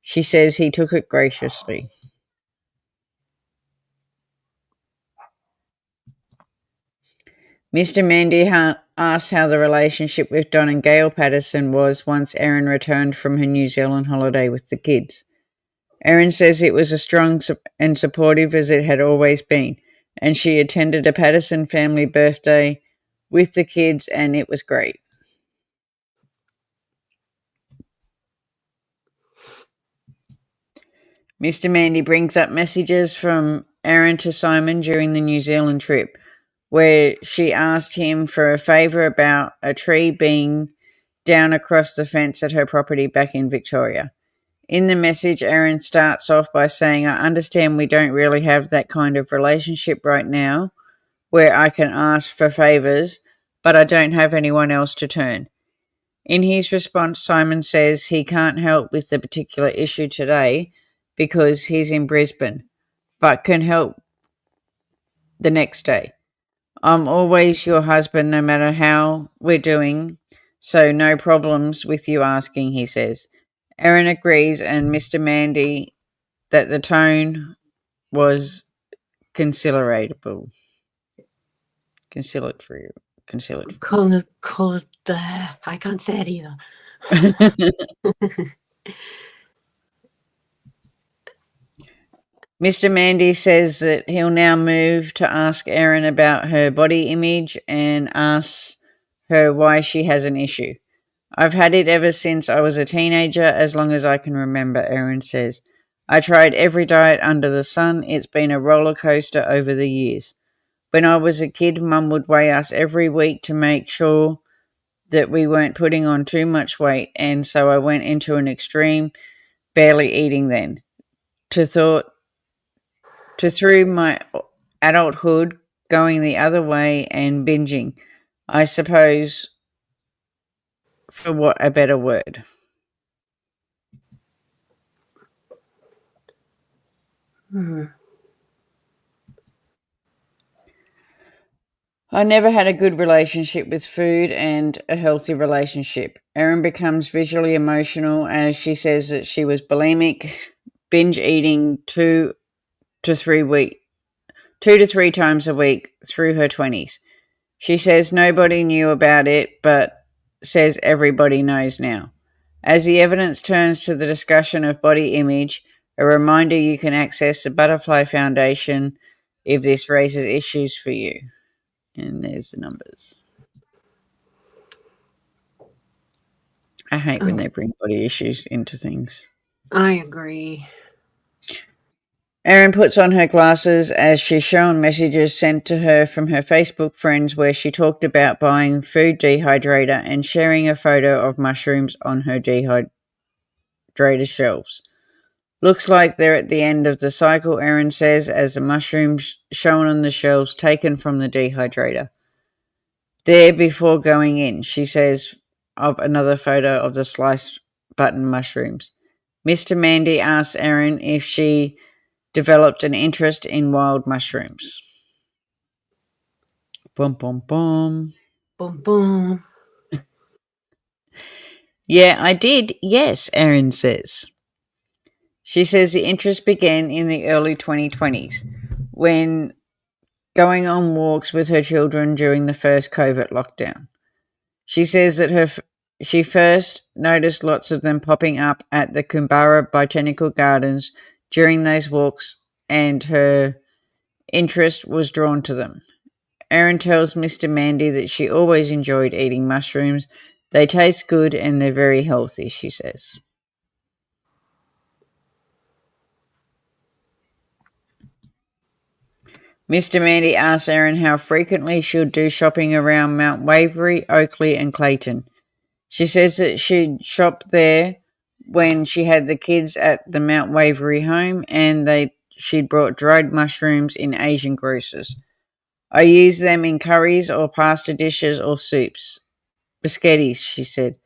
She says he took it graciously. Mr. Mandy asked how the relationship with Don and Gail Patterson was once Erin returned from her New Zealand holiday with the kids. Erin says it was as strong and supportive as it had always been, and she attended a Patterson family birthday with the kids, and it was great. Mr. Mandy brings up messages from Erin to Simon during the New Zealand trip, where she asked him for a favour about a tree being down across the fence at her property back in Victoria. In the message, Erin starts off by saying, "I understand we don't really have that kind of relationship right now where I can ask for favours, but I don't have anyone else to turn." In his response, Simon says he can't help with the particular issue today because he's in Brisbane, but can help the next day. "I'm always your husband no matter how we're doing, so no problems with you asking," he says. Erin agrees, and Mr. Mandy that the tone was conciliatory. I can't say it either. Mr. Mandy says that he'll now move to ask Erin about her body image and asks her why she has an issue. "I've had it ever since I was a teenager, as long as I can remember," Erin says. "I tried every diet under the sun. It's been a roller coaster over the years. When I was a kid, Mum would weigh us every week to make sure that we weren't putting on too much weight, and so I went into an extreme, barely eating then. Through my adulthood, going the other way and binging, I suppose, for what a better word." I never had a good relationship with food and a healthy relationship. Erin becomes visually emotional as she says that she was bulimic, binge eating 2 to 3 times a week through her 20s. She says nobody knew about it, but says everybody knows now. As the evidence turns to the discussion of body image, a reminder you can access the Butterfly Foundation if this raises issues for you. And there's the numbers. I hate when they bring body issues into things. I agree. Erin puts on her glasses as she's shown messages sent to her from her Facebook friends where she talked about buying food dehydrator and sharing a photo of mushrooms on her dehydrator shelves. Looks like they're at the end of the cycle, Erin says, as the mushrooms shown on the shelves taken from the dehydrator. There before going in, she says of another photo of the sliced button mushrooms. Mr. Mandy asks Erin if she developed an interest in wild mushrooms. Boom, boom, boom. Boom, boom. Yeah, I did. Yes, Erin says. She says the interest began in the early 2020s when going on walks with her children during the first COVID lockdown. She says that she first noticed lots of them popping up at the Kumbara Botanical Gardens during those walks, and her interest was drawn to them. Erin tells Mr. Mandy that she always enjoyed eating mushrooms. They taste good and they're very healthy, she says. Mr. Mandy asks Erin how frequently she'll do shopping around Mount Waverley, Oakley and Clayton. She says that she'd shop there when she had the kids at the Mount Waverley home and she'd brought dried mushrooms in Asian grocers. I use them in curries or pasta dishes or soups. Biscottis, she said.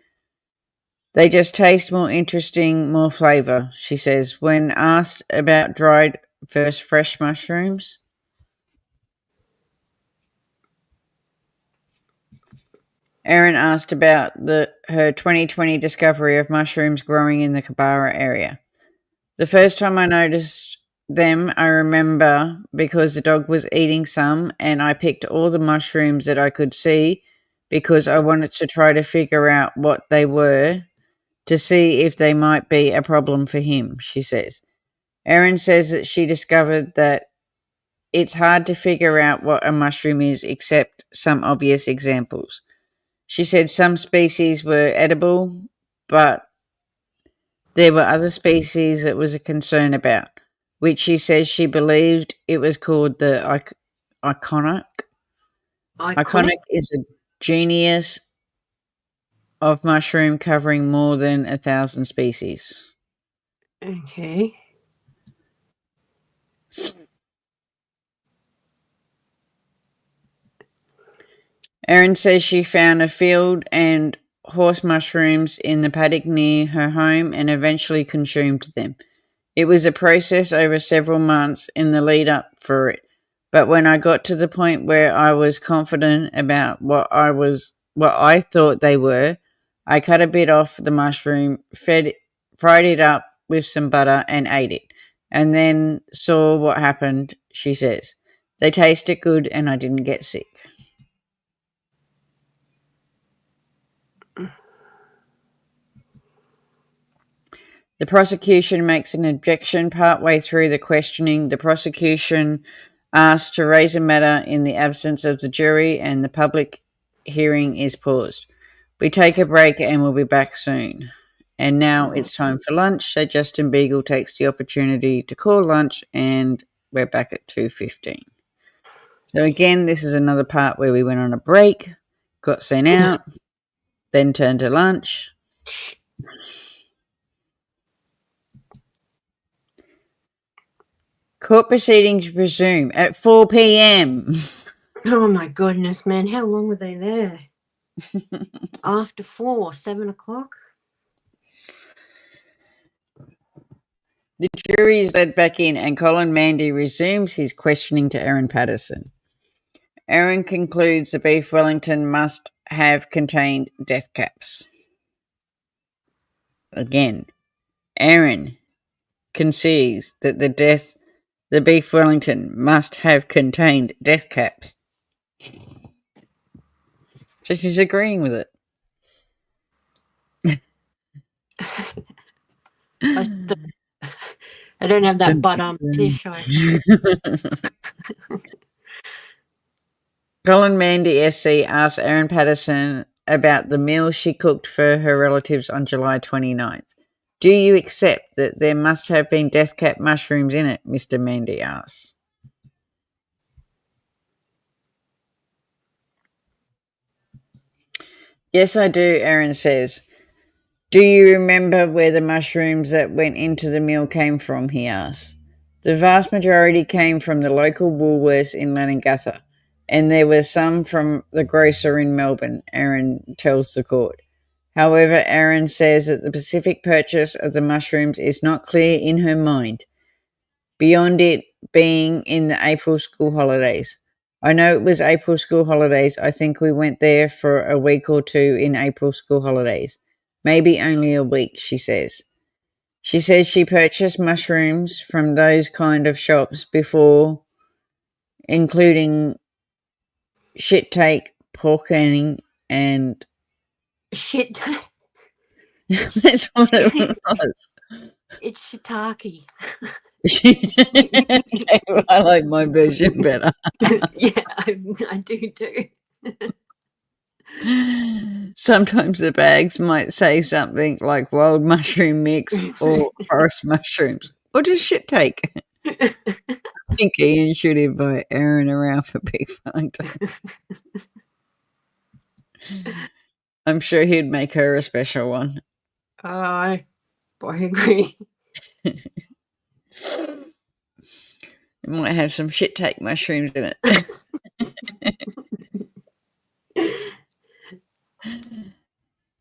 They just taste more interesting, more flavour, she says. When asked about dried versus fresh mushrooms, Erin asked about her 2020 discovery of mushrooms growing in the Kumbara area. The first time I noticed them, I remember because the dog was eating some and I picked all the mushrooms that I could see because I wanted to try to figure out what they were to see if they might be a problem for him, she says. Erin says that she discovered that it's hard to figure out what a mushroom is except some obvious examples. She said some species were edible, but there were other species that was a concern about, which she says she believed it was called the iconic. Iconic is a genus of mushroom covering more than 1,000 species. Okay. Erin says she found a field and horse mushrooms in the paddock near her home and eventually consumed them. It was a process over several months in the lead up for it, but when I got to the point where I was confident about what I thought they were, I cut a bit off the mushroom, fried it up with some butter and ate it, and then saw what happened, she says. They tasted good and I didn't get sick. The prosecution makes an objection partway through the questioning. The prosecution asks to raise a matter in the absence of the jury and the public hearing is paused. We take a break and we'll be back soon. And now it's time for lunch, so Justin Beagle takes the opportunity to call lunch and we're back at 2:15. So again, this is another part where we went on a break, got sent out, then turned to lunch. Court proceedings resume at 4 p.m. Oh my goodness, man. How long were they there? After 4, 7 o'clock? The jury is led back in and Colin Mandy resumes his questioning to Erin Patterson. Erin concludes the beef Wellington must have contained death caps. Again, Erin concedes that the beef Wellington must have contained death caps. So she's agreeing with it. I don't have that fish. Colin Mandy SC asked Erin Patterson about the meal she cooked for her relatives on July 29th. Do you accept that there must have been death cap mushrooms in it? Mr. Mandy asks. Yes, I do, Erin says. Do you remember where the mushrooms that went into the meal came from? He asks. The vast majority came from the local Woolworths in Lanangatha, and there were some from the grocer in Melbourne, Erin tells the court. However, Erin says that the specific purchase of the mushrooms is not clear in her mind, beyond it being in the April school holidays. I know it was April school holidays. I think we went there for a week or two in April school holidays. Maybe only a week, she says. She says she purchased mushrooms from those kind of shops before, including shit take, pork canning, and... Shit. That's what it was. It's shiitake. Okay, I like my version better. Yeah, I do too. Sometimes the bags might say something like wild mushroom mix or forest mushrooms. Or just shit take. I think Ian should invite Erin around for beef Wellington. I'm sure he'd make her a special one. I agree. It might have some shit take mushrooms in it.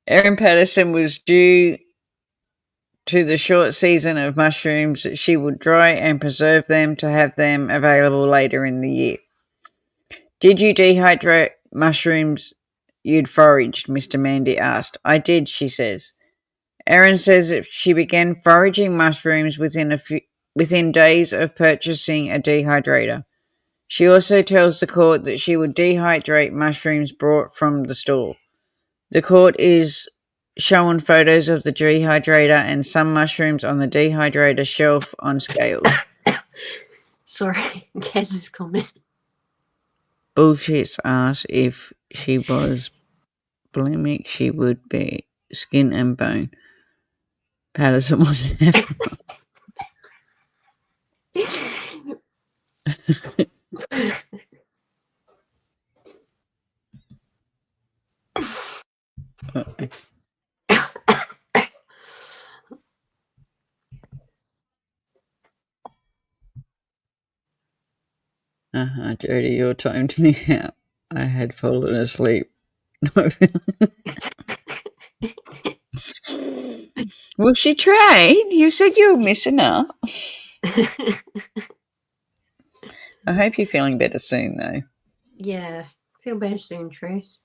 Erin Patterson was due to the short season of mushrooms that she would dry and preserve them to have them available later in the year. Did you dehydrate mushrooms you'd foraged? Mr. Mandy asked. I did, she says. Erin says that she began foraging mushrooms within days of purchasing a dehydrator. She also tells the court that she would dehydrate mushrooms brought from the store. The court is shown photos of the dehydrator and some mushrooms on the dehydrator shelf on scales. Sorry, Kaz's comment. Bullshit asks if she was bulimic, she would be skin and bone. Patterson wasn't having Jody, you're timed me out. I had fallen asleep. Well, she tried. You said you were missing her. I hope you're feeling better soon, though. Yeah, feel better soon, Trace.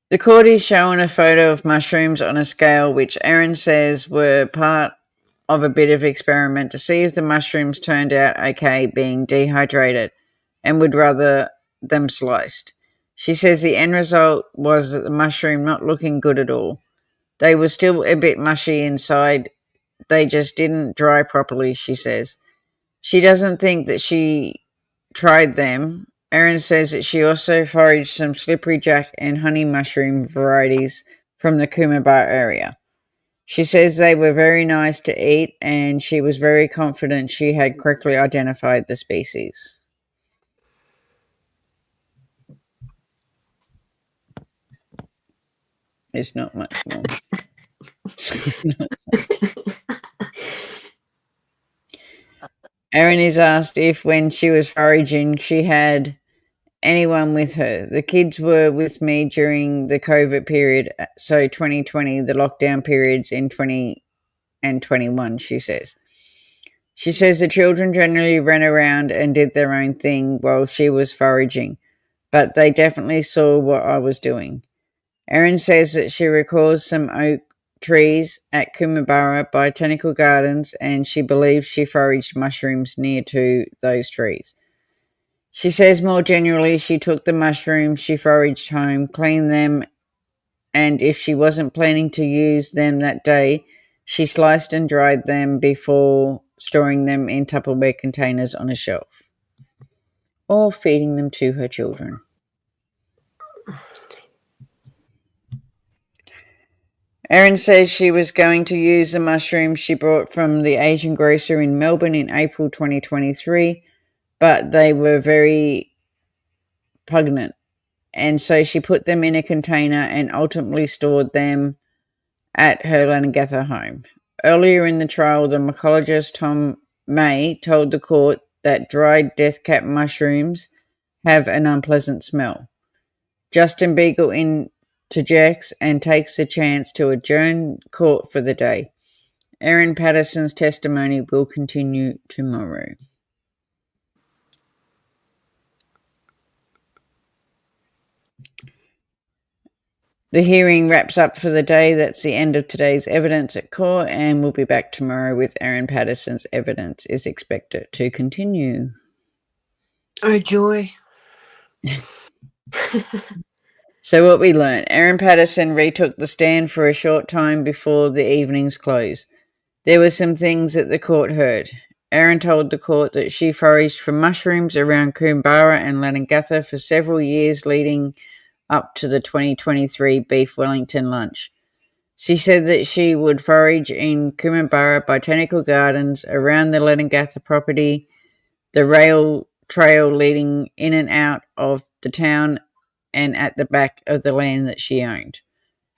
The court is showing a photo of mushrooms on a scale which Erin says were part of a bit of experiment to see if the mushrooms turned out okay being dehydrated and would rather them sliced. She says the end result was that the mushroom not looking good at all. They were still a bit mushy inside. They just didn't dry properly, she says. She doesn't think that she tried them. Erin says that she also foraged some slippery jack and honey mushroom varieties from the Coomera area. She says they were very nice to eat and she was very confident she had correctly identified the species. It's not much more. Erin is asked if when she was foraging she had anyone with her. The kids were with me during the COVID period, so 2020, the lockdown periods in 2020 and 21, she says. She says the children generally ran around and did their own thing while she was foraging, but they definitely saw what I was doing. Erin says that she recalls some oak trees at Kookaburra Botanical Gardens, and she believes she foraged mushrooms near to those trees. She says more generally she took the mushrooms she foraged home, cleaned them, and if she wasn't planning to use them that day, she sliced and dried them before storing them in Tupperware containers on a shelf, or feeding them to her children. Erin says she was going to use the mushrooms she brought from the Asian grocer in Melbourne in April 2023, but they were very pungent, and so she put them in a container and ultimately stored them at her Leongatha home. Earlier in the trial, the mycologist Tom May told the court that dried deathcap mushrooms have an unpleasant smell. Justin Beagle interjects and takes the chance to adjourn court for the day. Erin Patterson's testimony will continue tomorrow. The hearing wraps up for the day. That's the end of today's evidence at court, and we'll be back tomorrow with Erin Patterson's evidence is expected to continue. Oh, joy. So what we learned, Erin Patterson retook the stand for a short time before the evening's close. There were some things that the court heard. Erin told the court that she foraged for mushrooms around Kookaburra and Leongatha for several years leading up to the 2023 Beef Wellington lunch. She said that she would forage in Kookaburra Botanical Gardens, around the Leongatha property, the rail trail leading in and out of the town, and at the back of the land that she owned.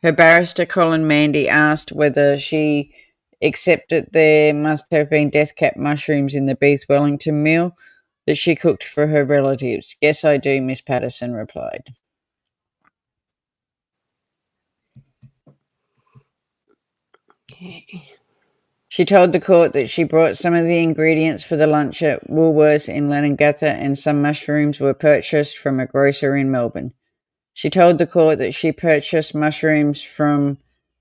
Her barrister, Colin Mandy, asked whether she accepted there must have been deathcap mushrooms in the Beef Wellington meal that she cooked for her relatives. Yes, I do, Miss Patterson replied. Okay. She told the court that she brought some of the ingredients for the lunch at Woolworths in Leongatha, and some mushrooms were purchased from a grocer in Melbourne. She told the court that she purchased mushrooms from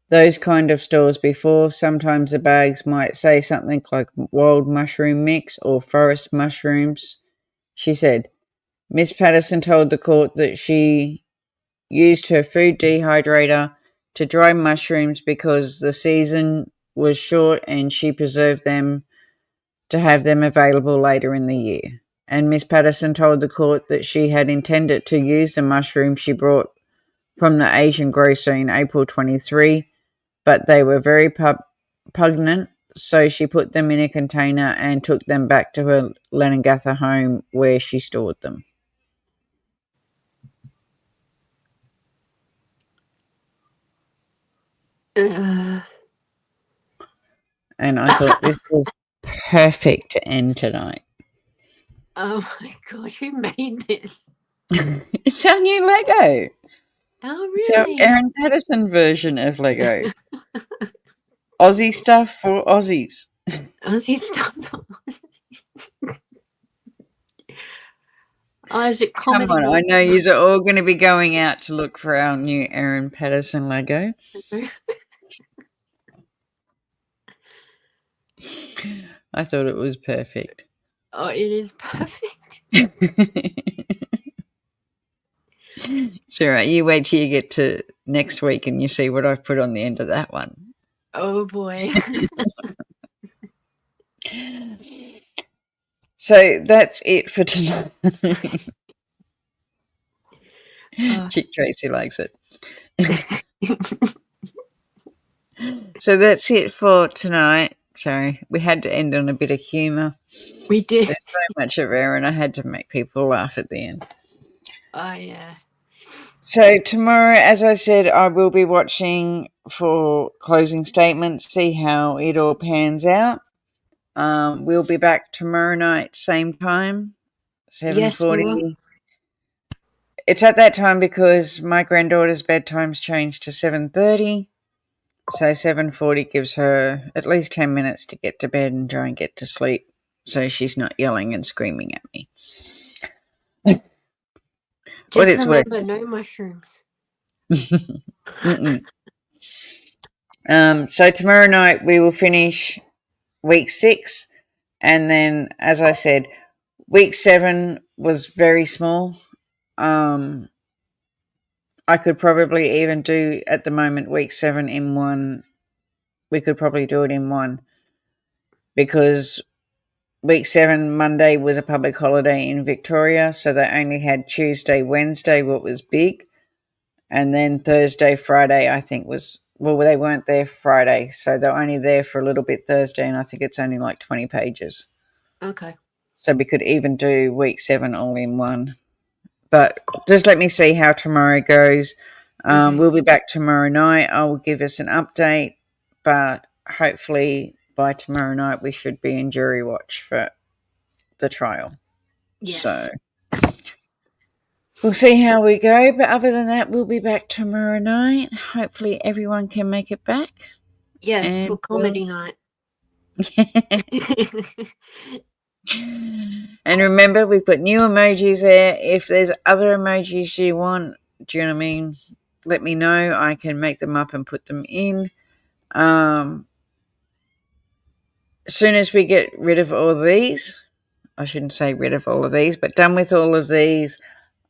those kind of stores before. Sometimes the bags might say something like wild mushroom mix or forest mushrooms, she said. Miss Patterson told the court that she used her food dehydrator to dry mushrooms because the season was short and she preserved them to have them available later in the year. And Miss Patterson told the court that she had intended to use the mushrooms she brought from the Asian grocer in April 23, but they were very pungent, so she put them in a container and took them back to her Leongatha home where she stored them. And I thought this was perfect to end tonight. Oh my gosh, who made this? It's our new Lego. Oh, It's our really? Erin Patterson version of Lego. Aussie stuff for Aussies. Aussie stuff. Oh, is it comedy? Come on, I know you're all going to be going out to look for our new Erin Patterson Lego. I thought it was perfect. Oh, it is perfect. It's all right. You wait till you get to next week and you see what I've put on the end of that one. Oh, boy. So that's it for tonight. Chick Tracy likes it. So that's it for tonight. Sorry, we had to end on a bit of humour. We did. There's so much of Erin, I had to make people laugh at the end. Oh, yeah. So tomorrow, as I said, I will be watching for closing statements, see how it all pans out. We'll be back tomorrow night, same time, 7:40. Yes, it's at that time because my granddaughter's bedtime's changed to 7:30. So 7:40 gives her at least 10 minutes to get to bed and try and get to sleep, so she's not yelling and screaming at me. Just it's worth. remember, no mushrooms. So tomorrow night we will finish week 6, and then, as I said, week 7 was very small. I could probably even do, at the moment, week 7 in one. We could probably do it in one, because week 7, Monday, was a public holiday in Victoria, so they only had Tuesday, Wednesday, what was big, and then Thursday, Friday, I think was, well, they weren't there Friday, so they're only there for a little bit Thursday, and I think it's only like 20 pages. Okay. So we could even do week 7 all in one. But just let me see how tomorrow goes. We'll be back tomorrow night. I will give us an update, but hopefully by tomorrow night we should be in jury watch for the trial. Yes. So we'll see how we go. But other than that, we'll be back tomorrow night. Hopefully everyone can make it back. Yes, And for comedy night. And remember, we've got new emojis there. If there's other emojis you want, do you know what I mean? Let me know. I can make them up and put them in. As soon as we get rid of all of these, I shouldn't say rid of all of these, but done with all of these,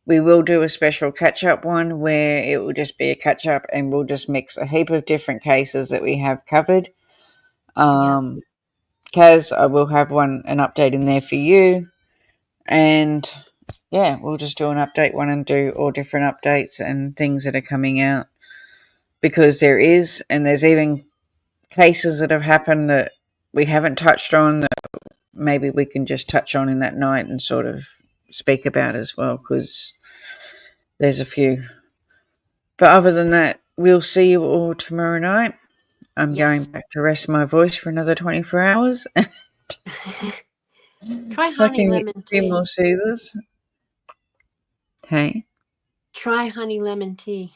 we will do a special catch-up one where it will just be a catch-up, and we'll just mix a heap of different cases that we have covered. Kaz, I will have an update in there for you. And yeah, we'll just do an update one and do all different updates and things that are coming out, because there's even cases that have happened that we haven't touched on that maybe we can just touch on in that night and sort of speak about as well, because there's a few. But other than that, we'll see you all tomorrow night. I'm going back to rest my voice for another 24 hours. Try So I honey can lemon get a few tea. more soothers. Hey? Try honey lemon tea.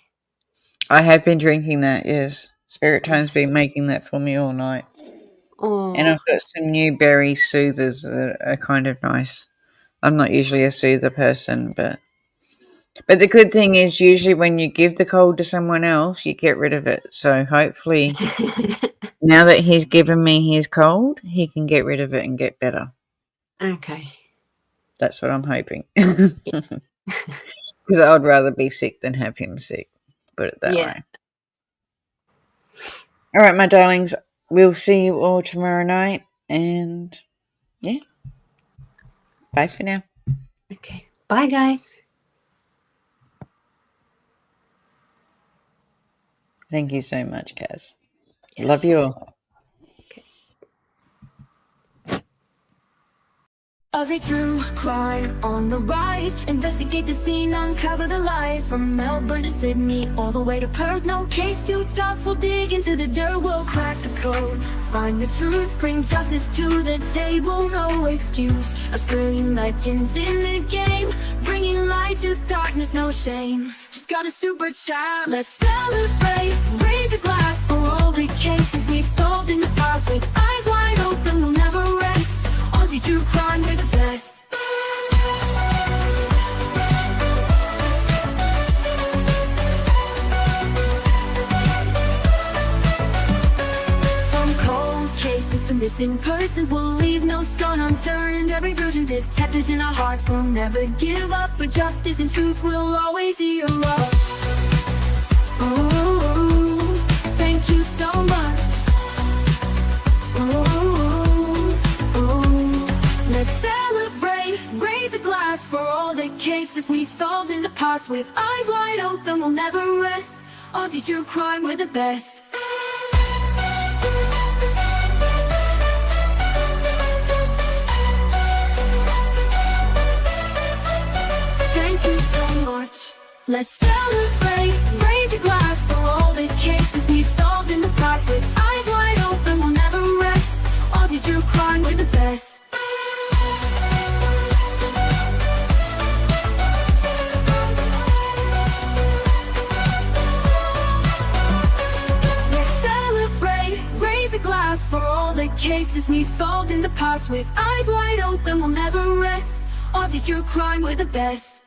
I have been drinking that, yes. Spirit Time's been making that for me all night. Oh. And I've got some new berry soothers that are kind of nice. I'm not usually a soother person, but the good thing is usually when you give the cold to someone else, you get rid of it. So hopefully now that he's given me his cold, he can get rid of it and get better. Okay. That's what I'm hoping. Because I'd rather be sick than have him sick. Put it that way. All right, my darlings. We'll see you all tomorrow night. And yeah. Bye for now. Okay. Bye, guys. Thank you so much, Kaz. Yes. Love you all. Every true crime on the rise. Investigate the scene, uncover the lies. From Melbourne to Sydney, all the way to Perth. No case too tough, we'll dig into the dirt. We'll crack the code, find the truth, bring justice to the table. No excuse, Australian legends in the game, bringing light to darkness, no shame. Just got a super child, let's celebrate. Raise a glass for all the cases we've solved in the past. With eyes wide open, we'll never rest. Aussie true crime, we're the best. From cold cases to missing persons, we'll leave no stone unturned. Every version detectives in our hearts will never give up, but justice and truth will always hear us. Ooh, thank you so much. Let's celebrate, raise a glass for all the cases we solved in the past. With eyes wide open, we'll never rest. Aussie true crime, we're the best. Thank you so much. Let's celebrate, raise a glass for all the cases we've solved in the past. With eyes wide open, we'll never rest. Aussie true crime, we're the best. Let's celebrate. cases we've solved in the past. With eyes wide open, we'll never rest. Aussie true crime, we're the best.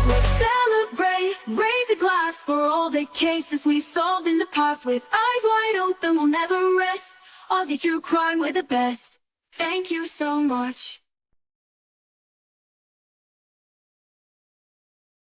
Let's celebrate, raise a glass for all the cases we've solved in the past. With eyes wide open, we'll never rest. Aussie true crime, we're the best. Thank you so much.